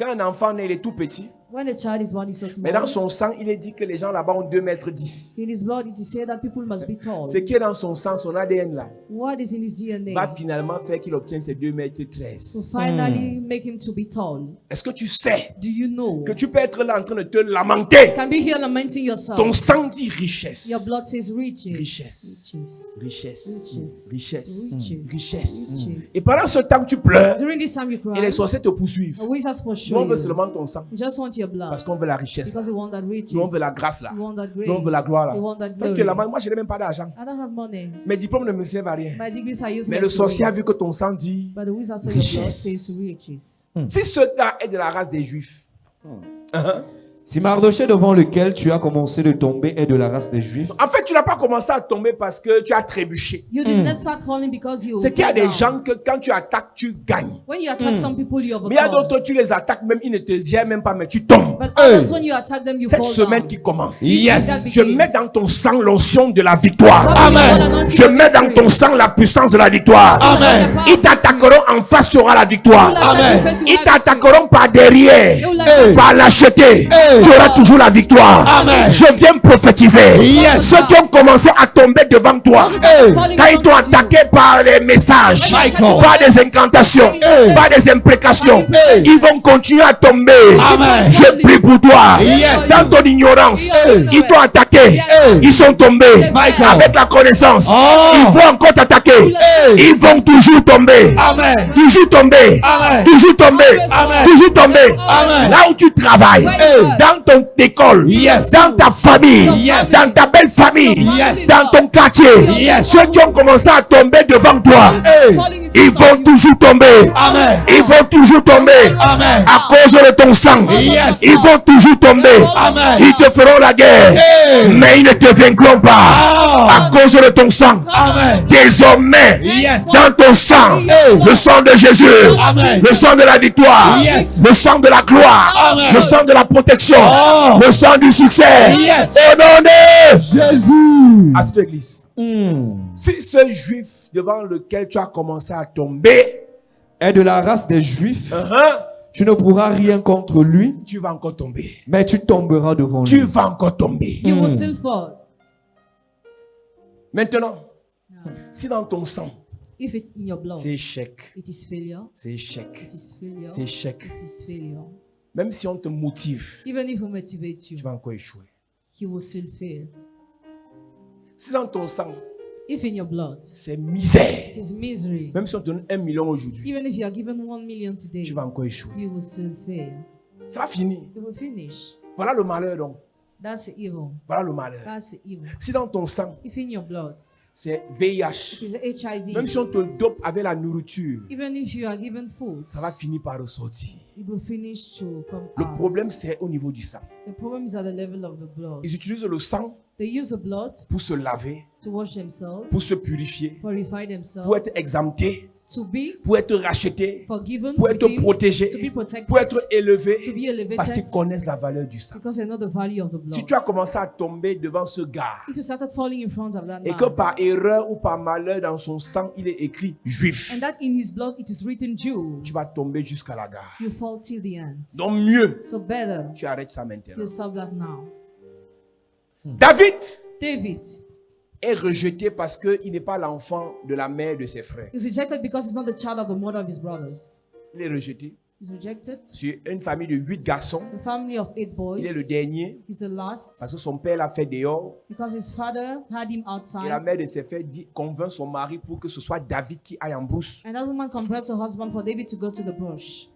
Quand un enfant naît, il est tout petit. When the child is born, he's so Mais dans small. son sang, il est dit que les gens là-bas ont 2 mètres 10. In his blood, it is said that people must be tall. Ce qui est dans son sang, son ADN là, What is in his DNA va finalement faire qu'il obtienne ses 2 mètres to 13. finally make him to be tall? Est-ce que tu sais Do you know? que tu peux être là en train de te lamenter? Can be here lamenting yourself. Ton sang dit richesse. Your blood says riches. Richesse. Riches. Richesse. Riches. Richesse. Riches. Richesse. Riches. Et pendant ce temps que tu pleures, During this time you et les cry, sorciers te poursuivent. the wizards Nous, pursue on veut you. seulement ton sang. We just want your blood. Parce qu'on veut la richesse. Because we want that riches. Nous, on veut la grâce là. We want that grace. Nous, on veut la gloire là. We want that Donc, glory. là, moi, je n'ai même pas d'argent. I don't have money. Mes diplômes ne me servent à rien. My degrees are useless. Mais le to sorcier me. a vu que ton sang dit. But the wizard said your blood Richesse. says riches. Si ce gars est de la race des Juifs, hein, Si Mardochée devant lequel tu as commencé de tomber est de la race des Juifs, en fait, tu n'as pas commencé à tomber parce que tu as trébuché. You did not start falling because you C'est qu'il y a fell des down. gens que quand tu attaques, tu gagnes. When you attack some people, you Mais il y a overcome. d'autres, tu les attaques, même ils ne te gèrent même pas, mais tu tombes. But others, when you attack them, you Cette fall semaine down. qui commence, Yes. je mets dans ton sang l'onction de la victoire. Amen. Je mets dans ton sang la puissance de la victoire. Amen. Ils t'attaqueront en face, tu auras la victoire. Amen. Ils t'attaqueront par derrière, par lâcheté. Tu auras toujours la victoire. Amen. Je viens prophétiser. Yes. Ceux qui ont commencé à tomber devant toi, Hey. quand ils t'ont attaqué par les messages, Michael. par des incantations, Hey. par des imprécations, Hey. ils vont continuer à tomber. Amen. Je prie pour toi. Yes. Dans ton ignorance, Hey. ils t'ont attaqué. Hey. Ils sont tombés. Michael. Avec la connaissance, Oh. ils vont encore t'attaquer. Hey. Ils vont toujours tomber. Amen. Toujours tomber. Amen. Toujours tomber. Amen. Toujours tomber. Amen. Là où tu travailles, Hey. dans ton école, Yes. dans ta famille, Yes. dans ta belle famille, Yes. dans ton quartier, Yes. ceux qui ont commencé à tomber devant toi, Hey. ils vont toujours tomber. Amen. Ils vont toujours tomber. Amen. À cause de ton sang, Yes. ils vont toujours tomber. Amen. Ils te feront la guerre, Hey. mais ils ne te vaincront pas. Ah. À cause de ton sang. Amen. Désormais, Yes. dans ton sang, Hey. le sang de Jésus, Amen. le sang de la victoire, Yes. le sang de la gloire, Amen. le sang de la protection, Oh. le sang du succès. Yes. Au nom de Jésus. à cette église. Si ce juif devant lequel tu as commencé à tomber, Est de la race des Juifs, uh-huh, tu ne pourras rien contre lui, tu vas encore tomber. mais tu tomberas devant Tu lui. vas encore tomber. You will still fall. Maintenant, Now, si dans ton sang, if it's in your blood, c'est échec, it is failure. c'est échec, It is failure. c'est échec. It is failure. Même si on te motive, Even if we motivate you, tu vas encore échouer. he will still fail. Si dans ton sang, If in your blood, c'est misère, it is misery. même si on te donne 1 million aujourd'hui, Even if you are given 1 million today, tu vas encore échouer. you will still fail. Ça va finir. It will finish. Voilà le malheur donc. That's the evil. Voilà le malheur. That's the evil. Si dans ton sang, If in your blood, c'est VIH, it is HIV. même si on te dope avec la nourriture, Even if you are given food, ça va finir par ressortir. it will finish to come Le out. problème, c'est au niveau du sang. The problem is at the level of the blood. Ils utilisent le sang They use the blood pour se laver, to wash themselves, pour se purifier, purify themselves, pour être exempté, to be pour être racheté, forgiven, pour être redeemed, protégé, to be protected, pour être élevé, to be parce qu'ils elevated, connaissent la valeur du sang. because they know the value of the blood. Si tu as commencé à tomber devant ce gars If you started falling in front of that et que man, par erreur ou par malheur dans son sang, il est écrit juif, and that in his blood it is written Jew, tu vas tomber jusqu'à la gare. you fall till the end. Donc mieux, So better tu arrêtes ça maintenant. you stop that now. David David est rejeté parce qu'il n'est pas l'enfant de la mère de ses frères. is rejected because he's not the child of the mother of his brothers. Il est rejeté. He's rejected. Sur une famille de 8 garçons, The family of 8 boys. il est le dernier He's the last parce que son père l'a fait dehors. because his father had him Et la outside. mère de ses frères convainc son mari pour que ce soit David qui aille en brousse. And that woman converts her husband for David to go to the bush.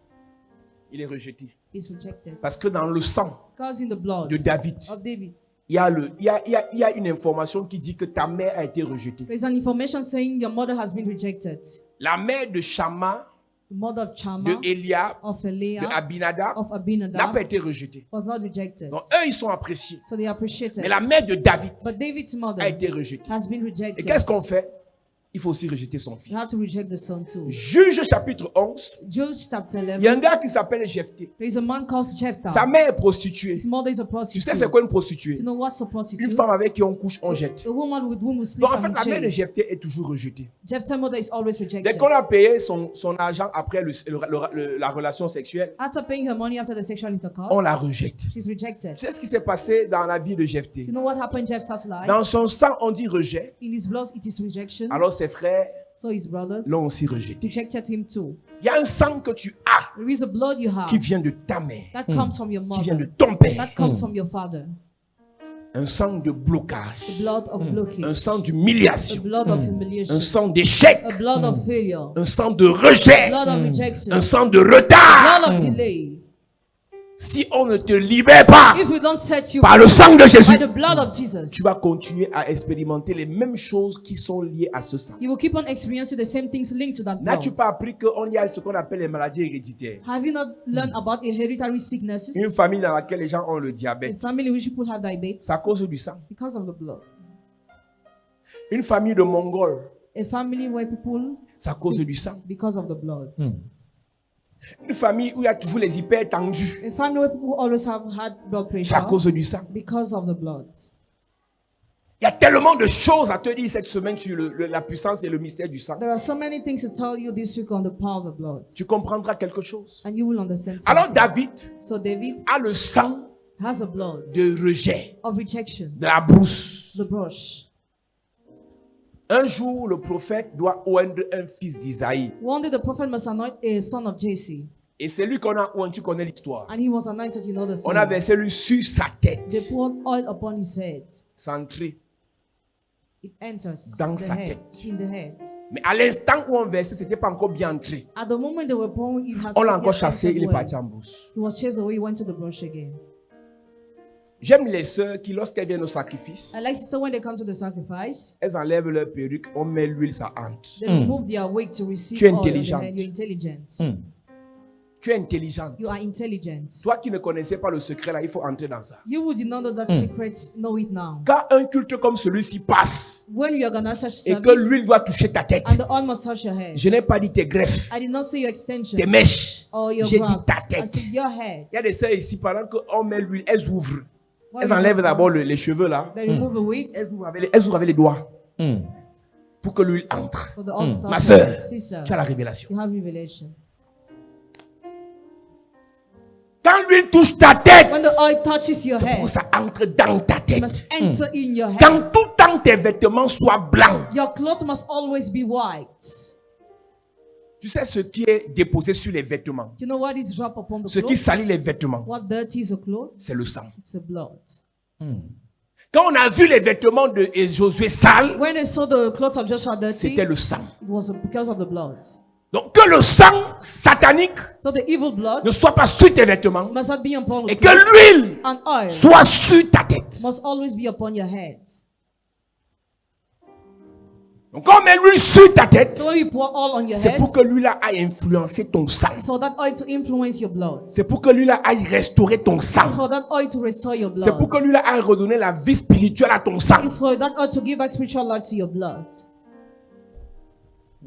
Il est rejeté. He's rejected. Parce que dans le sang Because in the blood de David, of David, il y a une information qui dit que ta mère a été rejetée. there's an information saying your mother has been rejected. La mère de Shama, The mother of Chama, de Eliab, of de Eliab, Abinadab of n'a Abinadab pas été rejetée. was not rejected. Donc eux, ils sont appréciés. So they appreciated. Mais la mère de David But David's mother a été rejetée. has been Et rejected. qu'est-ce qu'on fait? il faut aussi rejeter son fils. You have to reject the son too. Juge chapitre 11, Judge chapter il y a 11. un gars qui s'appelle Jephthé. There is a man called Jephthah. Sa mère est prostituée. His mother is a Tu prostitute. sais c'est quoi une prostituée? You know what's a Une prostitute? femme avec qui on couche, on jette. A woman with whom we sleep Donc en fait, and la mère de chase. Jephthé est toujours rejetée. Jephthah's mother is always Dès rejected. qu'on a payé son argent après la relation sexuelle, After paying her money after the sexual intercourse, on la rejette. she's rejected. Tu sais ce qui s'est passé dans la vie de Jephthé? You know what happened in Jephthah's life? Dans son sang, on dit rejet. In his blood, it is rejection. Alors ses frères So his brothers l'ont aussi rejeté. rejected him too. Il y a un sang que tu as There is a blood you have qui vient de ta mère, that comes from your qui vient de mother, ton père. that comes from your father. Un sang de The blocage, blood of un blockage, sang a d'humiliation, blood of un humiliation, sang d'échec, a blood of failure, un sang de rejet, blood of rejection, un sang de retard. blood of delay. Si on ne te libère pas If we don't set you par le sang de by Jésus, the blood of Jesus, tu vas continuer à expérimenter les mêmes choses qui sont liées à ce sang. you will keep on experiencing the same things linked to that N'as-tu blood. pas appris qu'il y a ce qu'on appelle les maladies héréditaires? Have you not learned about hereditary sicknesses? Une famille dans laquelle les gens ont le A diabète, family in which people have diabetes c'est à cause du sang. because of the blood. Une famille de Mongols, A family where people c'est à cause sick du sang. because of the blood. Une famille où il y a toujours les hyper tendus, A family where people always have had blood c'est à pressure cause du sang. because of the blood. Il y a tellement de choses à te dire cette semaine sur la puissance et le mystère du sang. There are so many things to tell you this week on the power of the blood. Tu comprendras quelque chose. And you will understand Alors something. David So David a le sang has a blood de rejet, of rejection, de la brousse. the brush. Un jour, le prophète doit oindre un fils d'Isaïe. One day the prophet must anoint a son of Jesse. Et c'est lui qu'on a oint, tu connais l'histoire. And he was anointed, you know the On a story. versé lui sur sa tête. They poured oil upon his head. Centré. It enters Dans the sa head, tête. in the head. Mais à l'instant où on versait, c'était pas encore bien entré. At the moment they were pouring, it has On l'a not encore yet chassé, entered il est well. parti en bourse. He was chased away, he went to the brush again. J'aime les sœurs qui, lorsqu'elles viennent au sacrifice, I like sister when they come to the sacrifice, elles enlèvent leur perruque, on met l'huile, ça entre. they remove their wig to receive Tu es oil on their intelligente. head. You're intelligent. Tu es intelligente. You are intelligent. Toi qui ne connaissais pas le secret là, il faut entrer dans ça. You would not know that secret, know it now. Quand un culte comme celui-ci passe When you are gonna such et que service l'huile doit toucher ta tête, and the oil must touch your head. je n'ai pas dit tes greffes, I did not say your extensions tes mèches. or your J'ai dit grafts. ta I tête. said your head. Il y a des sœurs ici, pendant qu'on met l'huile, elles ouvrent. When Elles you enlèvent talk d'abord about- les cheveux là. They remove the wig Elles ouvrent avec les doigts pour que l'huile entre. for the oil to touch Ma your sœur, head. Sister, tu as la révélation. you have revelation. Quand l'huile touche ta tête, When the oil touches your pour head, que ça entre dans ta it tête. must enter in your Quand head. tout temps tes vêtements soient blancs, Your clothes must always be white. tu sais ce qui est déposé sur les vêtements, You know what is dropped upon the ce qui clothes? salit les vêtements, What dirties the clothes? c'est le sang. It's the blood. Quand on a vu les vêtements de Josué sales, When they saw the clothes of Joshua dirty, c'était le sang. it was because of the blood. Donc que le sang satanique So the evil blood ne soit pas sur tes vêtements must not be upon the et que clothes, l'huile and oil soit sur ta tête. must always be upon your head. Donc quand on met l'huile sur ta tête, So when you pour oil on your c'est head, pour que l'huile aille influencer ton sang. it's for that oil to influence your blood. C'est pour que l'huile aille restaurer ton It's sang. for that oil to restore your C'est pour blood. que l'huile aille redonner la vie spirituelle à ton sang. It's for that oil to give back spiritual life to your blood.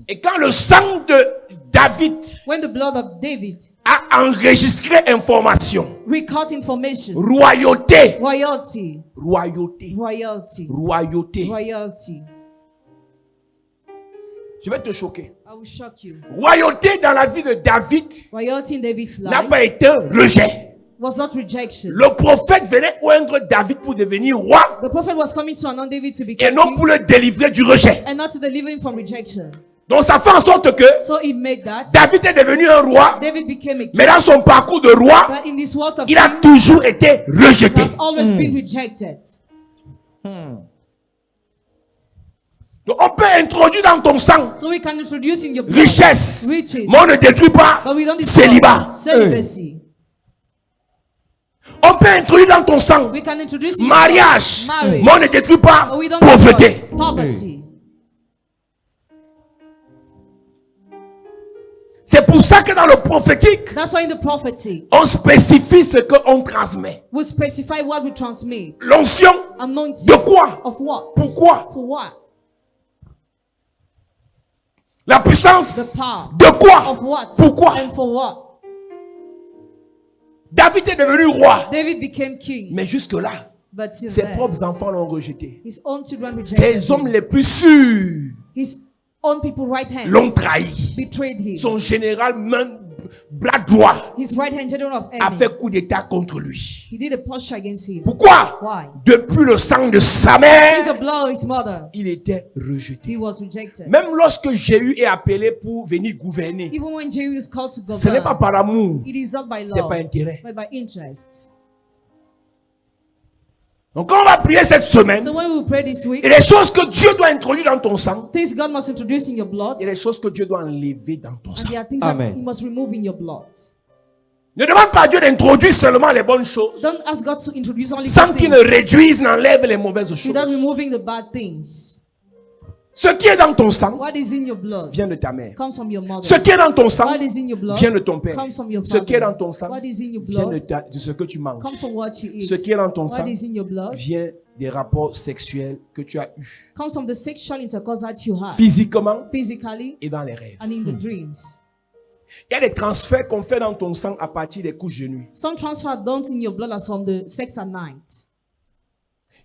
Et quand le sang de David When the blood of David a enregistré information, record information, royauté, royalty, royauté, royalty, royauté. royalty. Je vais te choquer. I will shock you. Royauté dans la vie de David Royalty in David's n'a life pas été un rejet. was not rejection. Le prophète venait oindre David pour devenir roi The prophet was coming to anoint David to et become non king pour le délivrer du rejet. and not to deliver him from rejection. Donc ça fait en sorte que So he made that. David est devenu un roi, David became a king. mais dans son parcours de roi, But in this work of il a king, toujours été rejeté. has always been rejected. Donc on peut introduire dans ton sang So we can introduce in your blood richesse, riches, mais on ne détruit pas but we don't destroy célibat. celibacy. On peut introduire dans ton sang We can introduce in your mariage, blood marriage, mais on ne détruit pas but we don't pauvreté. destroy poverty. C'est pour ça que dans le prophétique, That's why in the prophetic, on spécifie ce qu'on transmet. we specify what we transmit. L'onction Anointing de quoi? of what? Pourquoi? For what? La puissance The power. de quoi? Of what? Pourquoi? And for what? David est devenu roi. David became king. Mais jusque-là, But till ses then, propres enfants l'ont rejeté. his own children rejected Ses hommes him. les plus sûrs His own people right hand l'ont trahi. betrayed him. Son général, bras droit, His right hand general of a enemy. fait coup d'état contre lui. He did a posture against him. Pourquoi? Why? Depuis le sang de sa Since mère, the blood of his mother, il était rejeté. he was rejected. Même lorsque Jéhu est appelé pour venir gouverner, Even when Jehu is called to ce n'est pas govern, par amour, it is not by c'est love, pas intérêt. but by interest. Donc quand on va prier cette semaine, So when we pray this il week, y a des choses que Dieu doit introduire dans ton sang, things God must introduce in your blood, il y a des choses que Dieu doit enlever dans ton and sang. there are things Amen. that He must remove in your blood. Ne demande pas à Dieu d'introduire seulement les bonnes choses, Don't ask God to introduce only sans good qu'il things ne réduise, n'enlève les mauvaises choses. without removing the bad things. Ce qui est dans ton sang What is in your blood vient de ta mère. comes from your mother. Ce qui est dans ton sang What is in your blood vient de ton père. comes from your Ce qui est dans father. ton sang What is in your vient blood de ce que tu manges. comes from what you eat. Ce qui est dans ton What sang is in your blood vient des rapports sexuels que tu as eus, comes from the sexual intercourse that you have, physiquement physically et dans les rêves. and in the dreams. Il y a des transferts qu'on fait dans ton sang à partir des couches de nuit. Some transfer done in your blood as from the sex at night.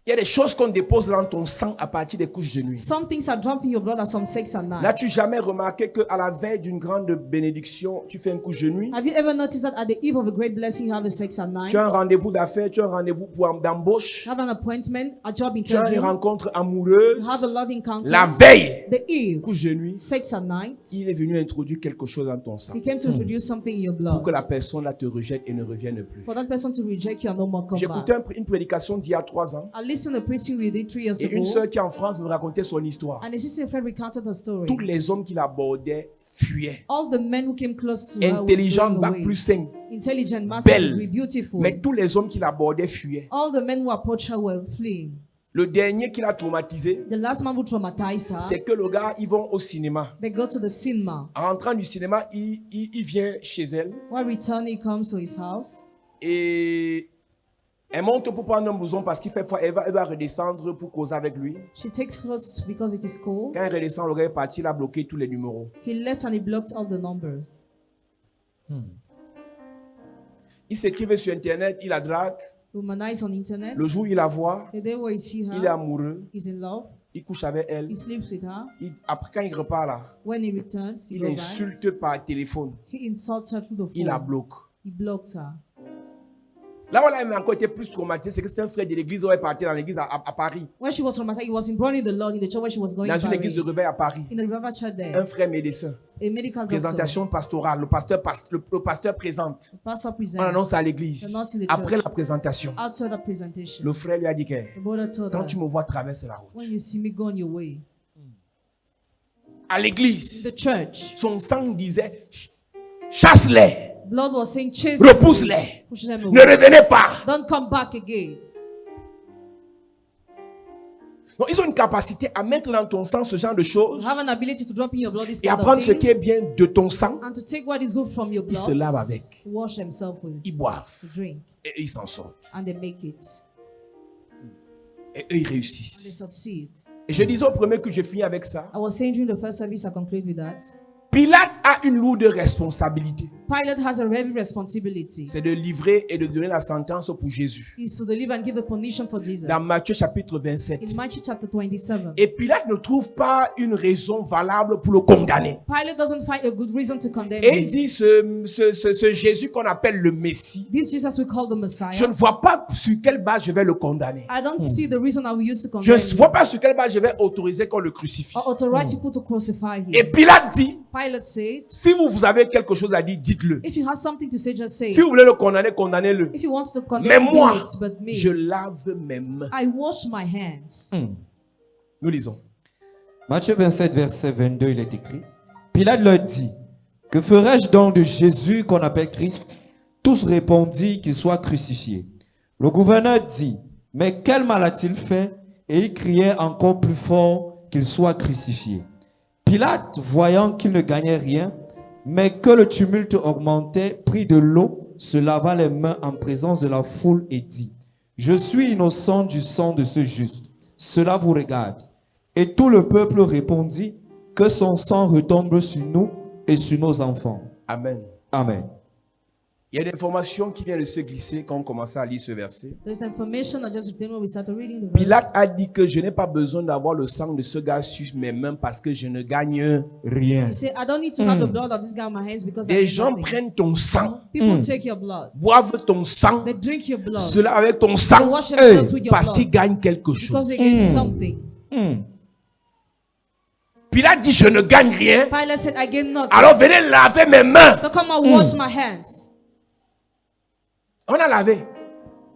Il y a des choses qu'on dépose dans ton sang à partir des couches de nuit. Some things are dumped in your blood as from sex at night. N'as-tu jamais remarqué qu'à la veille d'une grande bénédiction, tu fais une couche de nuit? Have you ever noticed that at the eve of a great blessing, you have a sex at night? Tu as un rendez-vous d'affaires, tu as un rendez-vous d'embauche, You have an appointment, a job tu as une interview, rencontre amoureuse. you have a love encounter. La veille, The eve, couche de nuit, sex at night, il est venu introduire quelque chose dans ton sang he came to introduce something in your pour que la blood. personne là te rejette et ne revienne plus. For that person to reject you and no more come J'écoutais back. une prédication d'il y a 3 ans I listened to preaching we did 3 years et une ago, sœur qui en France me racontait son histoire. and a sister friend recounted her story. Tous les hommes qui l'abordaient fuyaient. All the men who came close to her were Intelligent, going bac away. plus 5, Intelligent, massive, belle. beautiful. Mais tous les hommes qui l'abordaient fuyaient. All the men who approached her were fleeing. Le dernier qui l'a traumatisé, The last man who traumatized her, c'est que le gars, ils vont au cinéma. they go to the cinema. En rentrant du cinéma, il vient chez elle While returning, he comes to his house. et elle monte pour prendre un blouson parce qu'il fait froid. Elle va redescendre pour causer avec lui. She takes clothes because it is cold. Quand elle redescend, le gars est parti, il a bloqué tous les numéros. He left and he blocked all the numbers. Il s'écrivait sur Internet, il la drague. Womanize on internet. Le jour où il la voit, The day where you see il est her, amoureux. he's in love. Il couche avec elle. He sleeps with her. Après, quand il repart là, When he returns, he il goes back. insulte par téléphone. He insults her through the Il la phone. bloque. He blocks her. Là où elle a encore été plus traumatisée, c'est que c'était un frère de l'église où elle partait dans l'église à Paris. When she was traumatized, he was brought in the Lord in the church where she was going Dans to une église de réveil à Paris. in the revival church there. Un frère médecin. A medical doctor. Présentation pastorale. Le pasteur présente. The pastor On presents. annonce à l'église. Annonce in the Après church. la présentation, Outside the presentation, le frère lui a dit que the brother told quand her, tu me vois traverser la route, when you see me go on your way, à l'église, the church, son sang disait chasse-les, blood was saying, chase them away, repousse-les, push them ne away. revenez pas. Don't come back again. Donc, ils ont une capacité à mettre dans ton sang ce genre de choses You have an ability to drop in your blood this et kind à prendre of ce thing, qui est bien de ton sang. and to take what is good from your Ils se blood, lavent avec. to wash themselves with, Ils boivent to drink, et ils s'en sortent. and they make it, Et eux, ils and they réussissent. succeed. Et je disais au premier que je finis avec ça. I was saying during the first service, I conclude with that. Pilate a une lourde responsabilité. Pilate has a heavy responsibility. C'est de livrer et de donner la sentence pour Jésus. Is to deliver and give the punition for Jesus. Dans Matthieu chapitre 27. In Matthew chapter 27, Et Pilate ne trouve pas une raison valable pour le condamner. Pilate doesn't find a good reason to condemn Et il him. dit, ce Jésus qu'on appelle le Messie, This Jesus we call the Messiah. je ne vois pas sur quelle base je vais le condamner. I don't see the reason I will use to Je condemn ne him vois pas sur quelle base je vais autoriser qu'on le crucifie. or authorize people to crucify him. Et Pilate dit, Pilate says, si vous avez quelque chose à dire, dites-le. if you have something to say, just say Si vous it. voulez le condamner, condamnez-le. If you want to Mais condemn, moi, do it, but me, je lave mes mains. I wash my hands. Nous lisons. Matthieu 27, verset 22, il est écrit. Pilate leur dit, que ferai-je donc de Jésus qu'on appelle Christ? Tous répondirent qu'il soit crucifié. Le gouverneur dit, mais quel mal a-t-il fait? Et il criait encore plus fort qu'il soit crucifié. Pilate, voyant qu'il ne gagnait rien, mais que le tumulte augmentait, prit de l'eau, se lava les mains en présence de la foule et dit, je suis innocent du sang de ce juste. Cela vous regarde. Et tout le peuple répondit, Que son sang retombe sur nous et sur nos enfants. Amen. Amen. Il y a des informations qui viennent de se glisser quand on commençait à lire ce verset. There's information that just returned when we started reading the verse. Pilate a dit que je n'ai pas besoin d'avoir le sang de ce gars sur mes mains parce que je ne gagne. Rien. He said, I don't need to have the blood of this guy on my hands because I Les did gens nothing. prennent ton sang, People take your blood. boivent ton sang, They drink your blood. cela avec ton They sang, wash themselves with your parce qu'ils blood gagnent quelque because chose. they gain something. Pilate dit je ne gagne rien, Pilate said, I gain nothing. alors venez laver mes mains. So come and wash my hands. On a lavé.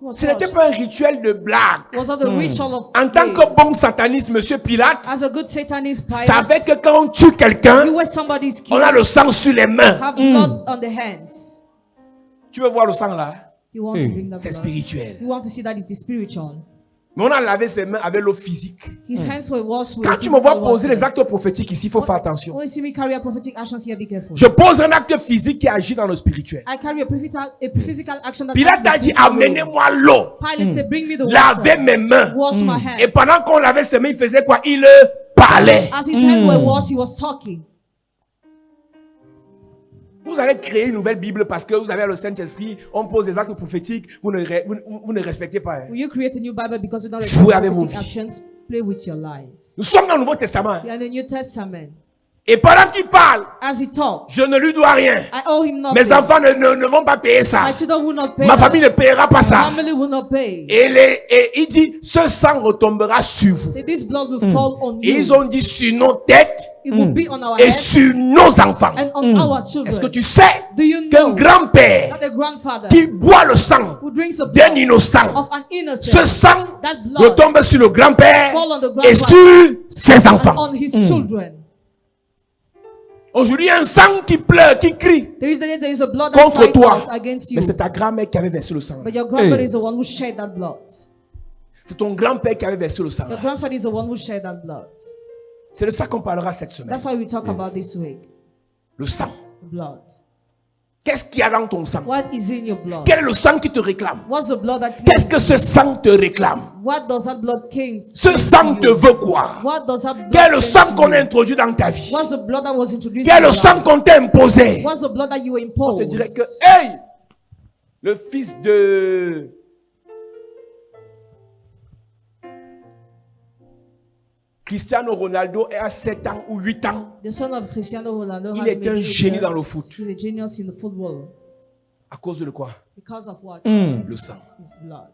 Was Ce n'était washed. pas un rituel de blague. Was not the ritual of En tant play. que bon sataniste, Monsieur Pilate As a good Satanist savait Pilate, que quand on tue quelqu'un, you were somebody's on a king, le sang sur les mains. have blood on the hands. Tu veux voir le sang là? You want to bring that C'est blood. spirituel. You want to see that it is spiritual. Mais on a lavé ses mains avec l'eau physique. His hands were washed with Quand tu me vois physical poser water. les actes prophétiques ici, il faut faire attention. When you see me carry a prophetic actions here, be careful. Je pose un acte physique qui agit dans le spirituel. I carry a physical action that Pilate a acts dit, in the spiritual realm. amenez-moi l'eau. Pilate said, bring me the Lavez water. mes mains. Wash my hands. Et pendant qu'on lavait ses mains, il faisait quoi? Il parlait. As his hands were washed, he was talking. Vous allez créer une nouvelle Bible parce que vous avez le Saint-Esprit, on pose des actes prophétiques, vous ne respectez pas. Hein. Will you create a new Bible because you don't Jouez respect avec vos prophetic vies. actions? Play with your life. Nous sommes dans le Nouveau Testament. We are in the New Testament. Et pendant qu'il parle, As he talked, je ne lui dois rien. I owe him nothing. Mes enfants ne vont pas payer ça. My children will not pay. Ma that. famille ne payera pas My ça. family will not pay. Et il dit, ce sang retombera sur vous. Say this blood will fall on Et you. ils ont dit sur nos têtes It will be on our et heads sur nos enfants. and on our children. Est-ce que tu sais Do you qu'un know grand-père that the grandfather qui boit le sang who drinks the d'un blood innocent, of an ce innocent, sang that blood retombe sur le grand-père fall on the et grandfather sur ses and enfants? on his children? Aujourd'hui, il y a un sang qui pleure, qui crie There is a blood that contre cries toi. out against you. Mais c'est ta grand-mère qui avait versé le sang. But your grandfather is the one who shed that blood. C'est ton grand-père qui avait versé le sang. Your grandfather is the one who shed that blood. C'est de ça qu'on parlera cette semaine. That's why we talk about this week. Le sang. The blood. Qu'est-ce qu'il y a dans ton sang? What is in your blood? Quel est le sang qui te réclame? What's the blood that Qu'est-ce cleans? que ce sang te réclame? What does that blood came? Ce sang te veut quoi? What does that blood Quel est le came sang to qu'on a you? introduit dans ta vie? What's the blood that was introduced Quel est in le your sang life? qu'on t'a imposé? What's the blood that you On te imposed? dirait que, hey, le fils de Cristiano Ronaldo est à 7 ans ou 8 ans. The son of Cristiano Ronaldo Il has est un made génie years. dans le foot. He's a genius in the football. À cause de quoi? Because of what? Le sang. His blood.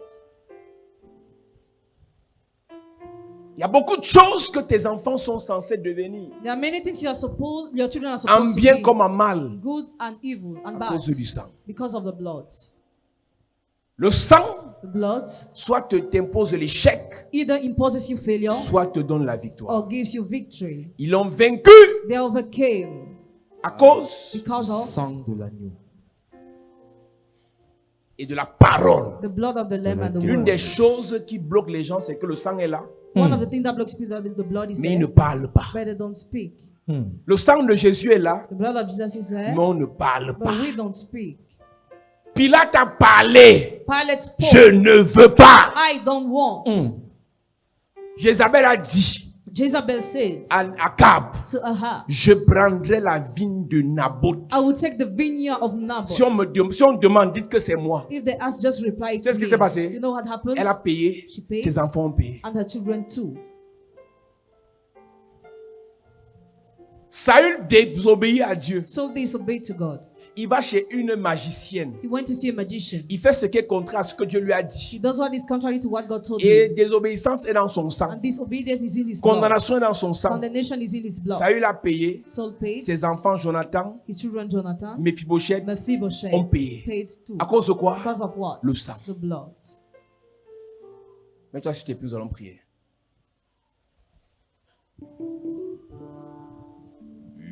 Il y a beaucoup de choses que tes enfants sont censés devenir. There are many things your children are En supposed to bien be. comme en mal. Good and evil and À bad. cause du sang. Because of the blood. Le sang, The blood soit t'impose l'échec, either imposes you failure soit te donne la victoire. or gives you victory. Ils l'ont vaincu They overcame à cause because of Sang de l'agneau. et de la parole. the blood of the lamb and the L'une word. des choses qui bloque les gens, c'est que le sang est là, One of the things that blocks people is that the blood is mais there, ils ne parlent pas. but they don't speak. Le sang de Jésus est là, The blood of Jesus is there, mais on ne parle pas. but we don't speak. Pilate a parlé. Pilate spoke. Je ne veux pas. I don't want. Jézabel a dit Jezebel said à Akab, to Ahab, je prendrai la vigne de Naboth. I will take the vineyard of Naboth. Si on demande, dites que c'est moi. If they ask, just reply C'est to ce qui me. s'est passé. You know what happened? Elle a payé, She paid. ses enfants ont payé. And her children too. Saül désobéit à Dieu. So they disobeyed to God. Il va chez une magicienne. He went to see a magician. Il fait ce qui est contraire à ce que Dieu lui a He dit. does what is contrary to what God told Et him. désobéissance est dans son sang. And disobedience is in his blood. Condamnation est dans son sang. Condemnation is in his blood. Saül a payé. Saul paid. Ses enfants, Jonathan, His children, Jonathan, Mephibosheth, Mephibosheth, ont payé. paid too. À cause de quoi? Because of what? Le sang. The blood. Mets-toi sur tes pieds, nous allons prier.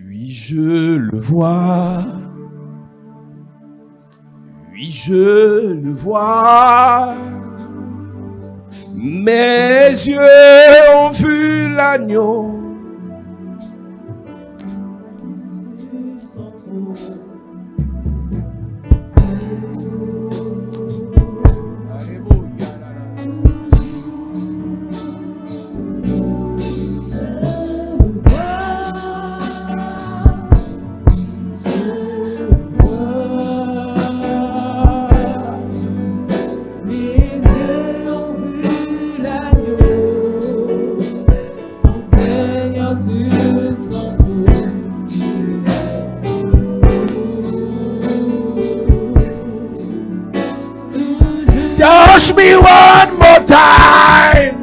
Oui, je le vois. Oui, je le vois. Mes yeux ont vu l'agneau. time.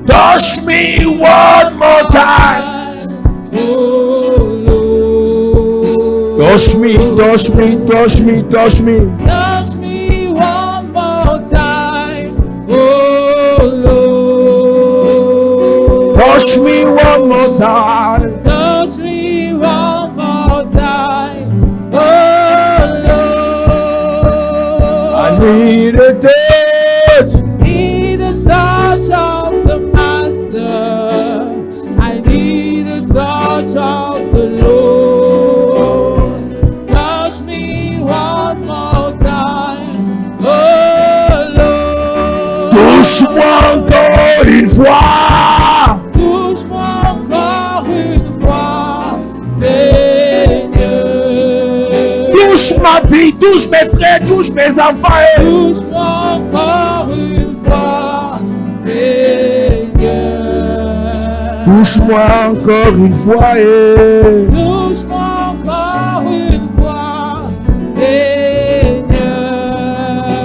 Touch me one more time. Touch me, touch me, touch me, touch me. Touch me one more time, oh Lord. Touch me one more time. Touch me one more time, oh Lord. I need a touch. Need a touch of the Master. I need a touch of the Lord. Touch me one more time, oh Lord. Touche-moi encore une fois. Touche-moi encore une fois, Seigneur. Touche ma vie, touche mes frères, touche mes enfants. Touche-moi encore une fois, Seigneur. Touche-moi encore une fois. Touche-moi encore une fois, Seigneur.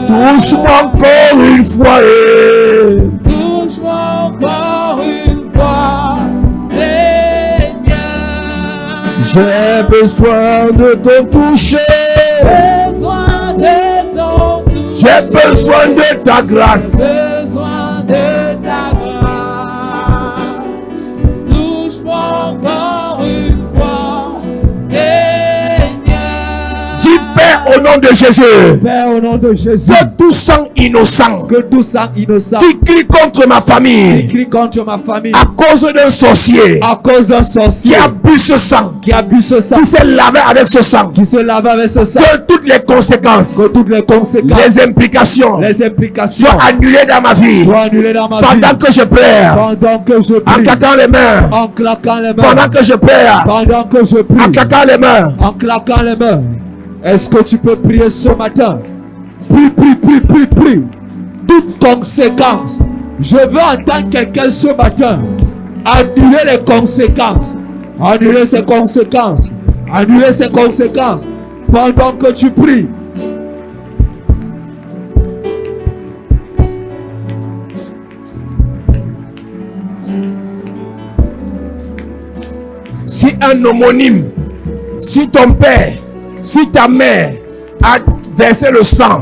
Touche-moi encore une fois. Touche-moi encore une fois, Seigneur. J'ai besoin de ton toucher. Besoin de ton toucher. J'ai besoin de ta grâce. Besoin de ta grâce. Touche-moi encore une fois, Seigneur. Dis Père au nom de Jésus. Père, au nom de Jésus, Que tout sang innocent que tout sang innocent qui crie contre ma qui famille crie contre ma famille à cause d'un sorcier à cause d'un qui sorcier a bu ce sang, qui a bu ce sang, qui s'est lavé avec ce sang, qui se lave avec ce sang, que toutes les conséquences, que toutes les conséquences, les implications les implications soient annulées dans ma vie soient annulées dans ma vie. pendant que je pleure, Pendant que je en prie, claquant les mains, en claquant les mains, pendant que je pleure, pendant que je en prie, claquant les mains. en claquant les mains. Est-ce que tu peux prier ce matin? Prie, prie, prie, prie, prie. Toute conséquence. Je veux entendre quelqu'un ce matin annuler les conséquences. Annuler ces conséquences. Annuler ces conséquences. Pendant que tu pries. Si un homonyme, si ton père, si ta mère a versé le sang,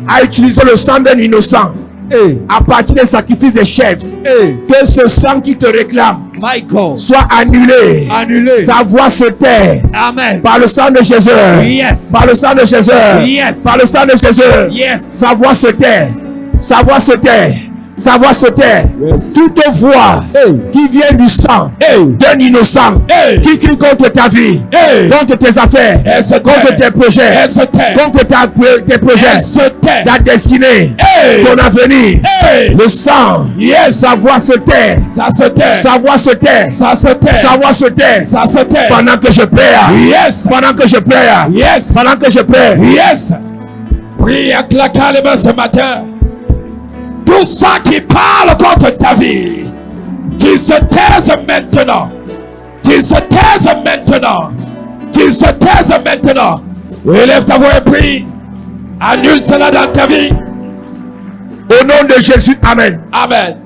a utilisé le sang d'un innocent, Hey, à partir des sacrifices des chefs, hey, que ce sang qui te réclame my God. soit annulé. Annulé. Sa voix se tait. Amen. Par le sang de Jésus. Yes. Par le sang de Jésus. Yes. Par le sang de Jésus. Yes. Sa voix se tait. Sa voix se tait. Sa voix se tait. Yes. Toute voix Hey. qui vient du sang Hey. d'un innocent Hey. qui crie contre ta vie, Hey. contre tes affaires, Elle se contre tait. tes projets, Elle se tait. contre tes projets, Elle se tait. ta destinée, Hey. ton avenir. Hey. Le sang, sa voix se tait. Ça se tait. Sa voix se tait. Ça se tait. Sa voix se tait. Ça se tait. Pendant que je pleure. Yes. Pendant que je pleure. Yes. Pendant que je pleure. Yes. Prie en claquant les mains ce matin. Tout ça qui parle contre ta vie, qu'il se taise maintenant. Qu'il se taise maintenant. Qu'il se taise maintenant. Élève ta voix et prie. Annule cela dans ta vie. Au nom de Jésus, Amen. Amen.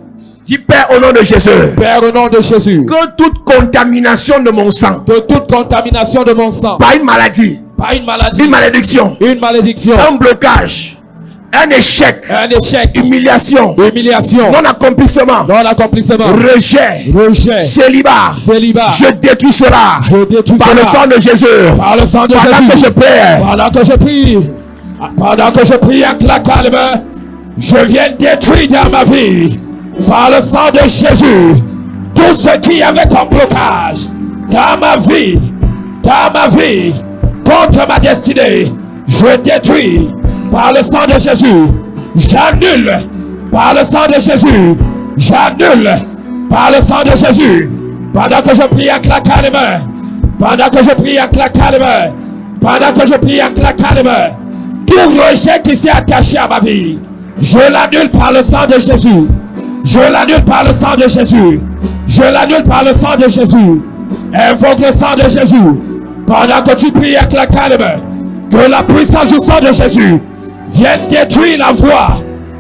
Dis Père au nom de Jésus. Père, au nom de Jésus, Que toute contamination de mon sang, de toute contamination de mon sang, par une maladie, par une maladie, une malédiction, une malédiction, un blocage, un échec, un échec, humiliation, humiliation, non-accomplissement, non-accomplissement, rejet, rejet, célibat, célibat, je détruis cela je détruis par le cela. sang de Jésus. Par le sang de Pendant que Jésus. je pleure, Pendant que je prie, pendant que je prie en claquant les mains, je viens détruire dans ma vie, par le sang de Jésus, tout ce qui avait comme blocage dans ma vie, contre ma destinée, je détruis par le sang de Jésus, j'annule par le sang de Jésus, j'annule par le sang de Jésus, pendant que je prie en claquant les mains, pendant que je prie en claquant les mains, pendant que je prie en claquant les mains, tout rejet qui s'est attaché à ma vie, je l'annule par le sang de Jésus. Je l'annule par le sang de Jésus. Je l'annule par le sang de Jésus. Invoque le sang de Jésus. Pendant que tu pries en claquant les mains, Que la puissance du sang de Jésus vienne détruire la voie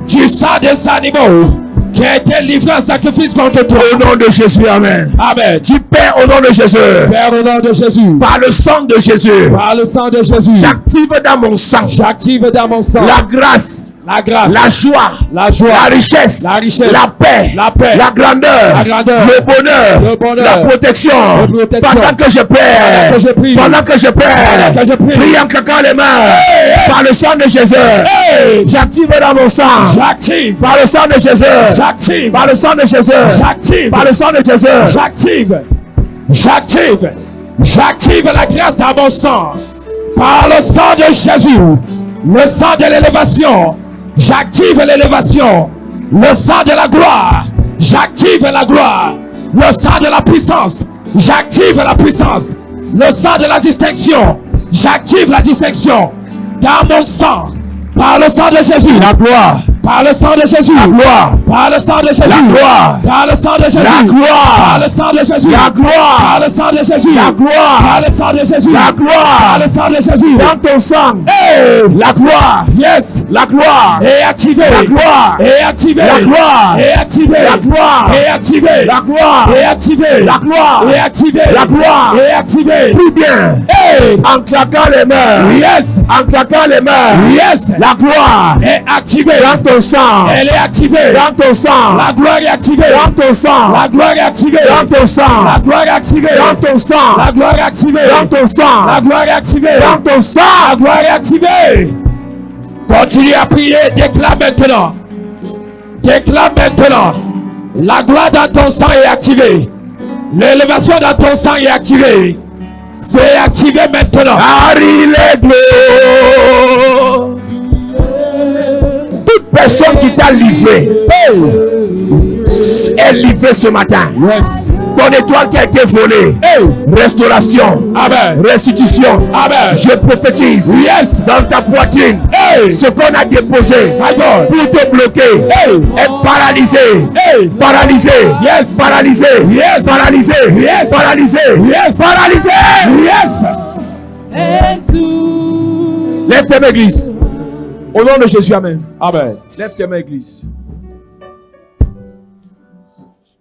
du sang des animaux qui a été livré en sacrifice contre toi. Au nom de Jésus, amen. Amen. Tu Père, au nom de Jésus. Père, au nom de Jésus. Par le sang de Jésus. Par le sang de Jésus. J'active dans mon sang. J'active dans mon sang. La grâce. La grâce. La joie. La joie. La richesse. La richesse. La paix. La paix. La grandeur. La grandeur. Le bonheur. Le bonheur. La protection. La protection. Pendant que je prie. Pendant que je prie. Pendant que je prie. Pendant que je prie. Prie en claquant les mains. Hey. Par le sang de Jésus. Hey. J'active dans mon sang. J'active. Par le sang de Jésus. J'active. Par le sang de Jésus. J'active. Par le sang de Jésus. J'active. J'active. J'active la grâce à mon sang. Par le sang de Jésus. Le sang de l'élévation. J'active l'élévation. Le sang de la gloire. J'active la gloire. Le sang de la puissance. J'active la puissance. Le sang de la distinction. J'active la distinction. Dans mon sang. Par le sang de Jésus. La gloire. Par le sang de Jésus. La gloire. Par le sang de Jésus. La gloire. Par le sang de Jésus. La gloire. Par le sang de Jésus. La gloire. Par le sang de Jésus. La gloire. Par le sang de Jésus. La gloire. Par le sang de Jésus. Dans ton sang. Hey! La gloire. Yes. La gloire. Et activé. La gloire. Et activé. La gloire. Et activé. La gloire. Et activé. La gloire. Et activé. La gloire. Et activé. La gloire. Et activé. Plus bien. Hey! En claquant les mains. Yes. En claquant les mains. Yes. La gloire. Est activée. Dans ton sang. Elle est activée. Dans ton sang. La gloire est activée. Dans ton sang. La gloire est activée. Dans ton sang. La gloire est activée. Dans ton sang. La gloire est activée. Dans ton sang. La gloire est activée. Dans ton sang. La gloire est activée. Continue à prier. Déclare maintenant. Déclare maintenant. La gloire dans ton sang est activée. L'élévation dans ton sang est activée. C'est activé maintenant. Harry Leglo. Toute personne qui t'a livré est livrée ce matin. Yes. Ton étoile qui a été volée. Restauration. Amen. Restitution. Amen. Je prophétise. Yes. Dans ta poitrine. Ce qu'on a déposé pour te bloquer est paralysé. Paralysé. Yes. Paralysé. Yes. Paralysé. Yes. Paralysé. Yes. Paralysé. Yes. Lève tes mains, église. Au nom de Jésus, amen. Amen. Lève tes mains, église.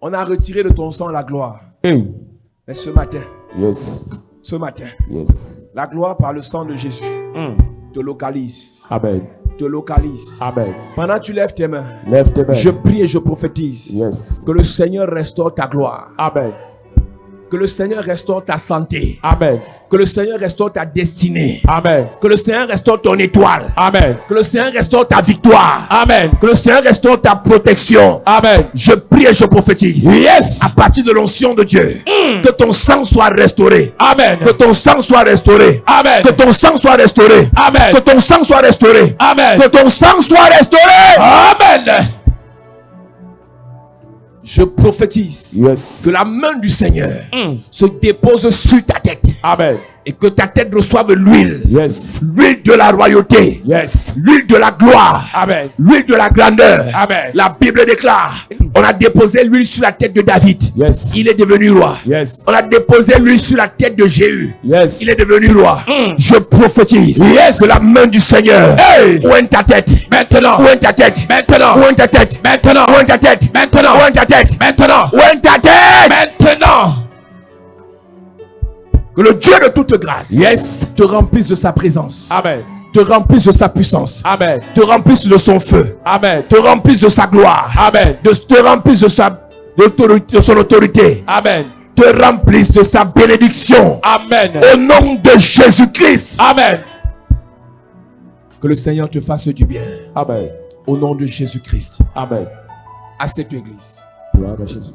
On a retiré de ton sang la gloire. Hey. Mais ce matin, Yes. ce matin, Yes. la gloire par le sang de Jésus te localise. Amen. Te localise. Amen. Pendant que tu lèves tes mains, Lève tes mains. je prie et je prophétise Yes. que le Seigneur restaure ta gloire. Amen. Que le Seigneur restaure ta santé. Amen. Que le Seigneur restaure ta destinée. Amen. Que le Seigneur restaure ton étoile. Amen. Que le Seigneur restaure ta victoire. Amen. Que le Seigneur restaure ta protection. Amen. Je prie et je prophétise. Yes. À partir de l'onction de Dieu, que ton sang soit restauré. Amen. Que ton sang soit restauré. Amen. Que ton sang soit restauré. Amen. Que ton sang soit restauré. Amen. Que ton sang soit restauré. Amen. Je prophétise Yes. que la main du Seigneur se dépose sur ta tête. Amen. Et que ta tête reçoive l'huile. Yes. L'huile de la royauté. Yes. L'huile de la gloire. Amen. L'huile de la grandeur. Amen. La Bible déclare, on a déposé l'huile sur la tête de David. Yes. Il est devenu roi. Yes. On a déposé l'huile sur la tête de Jéhu. Yes. Il est devenu roi. Je prophétise Yes. que la main du Seigneur ointe ta tête. Maintenant. Ointe ta tête. Maintenant. Ointe ta tête. Maintenant. Ointe ta tête. Maintenant. Ointe ta tête. Maintenant. Ointe ta tête. Maintenant. Que le Dieu de toute grâce Yes. te remplisse de sa présence. Amen. Te remplisse de sa puissance. Amen. Te remplisse de son feu. Amen. Te remplisse de sa gloire. Amen. Te remplisse de son autorité. Amen. Te remplisse de sa bénédiction. Amen. Au nom de Jésus-Christ. Amen. Que le Seigneur te fasse du bien. Amen. Au nom de Jésus-Christ. Amen. À cette église. Gloire à Jésus.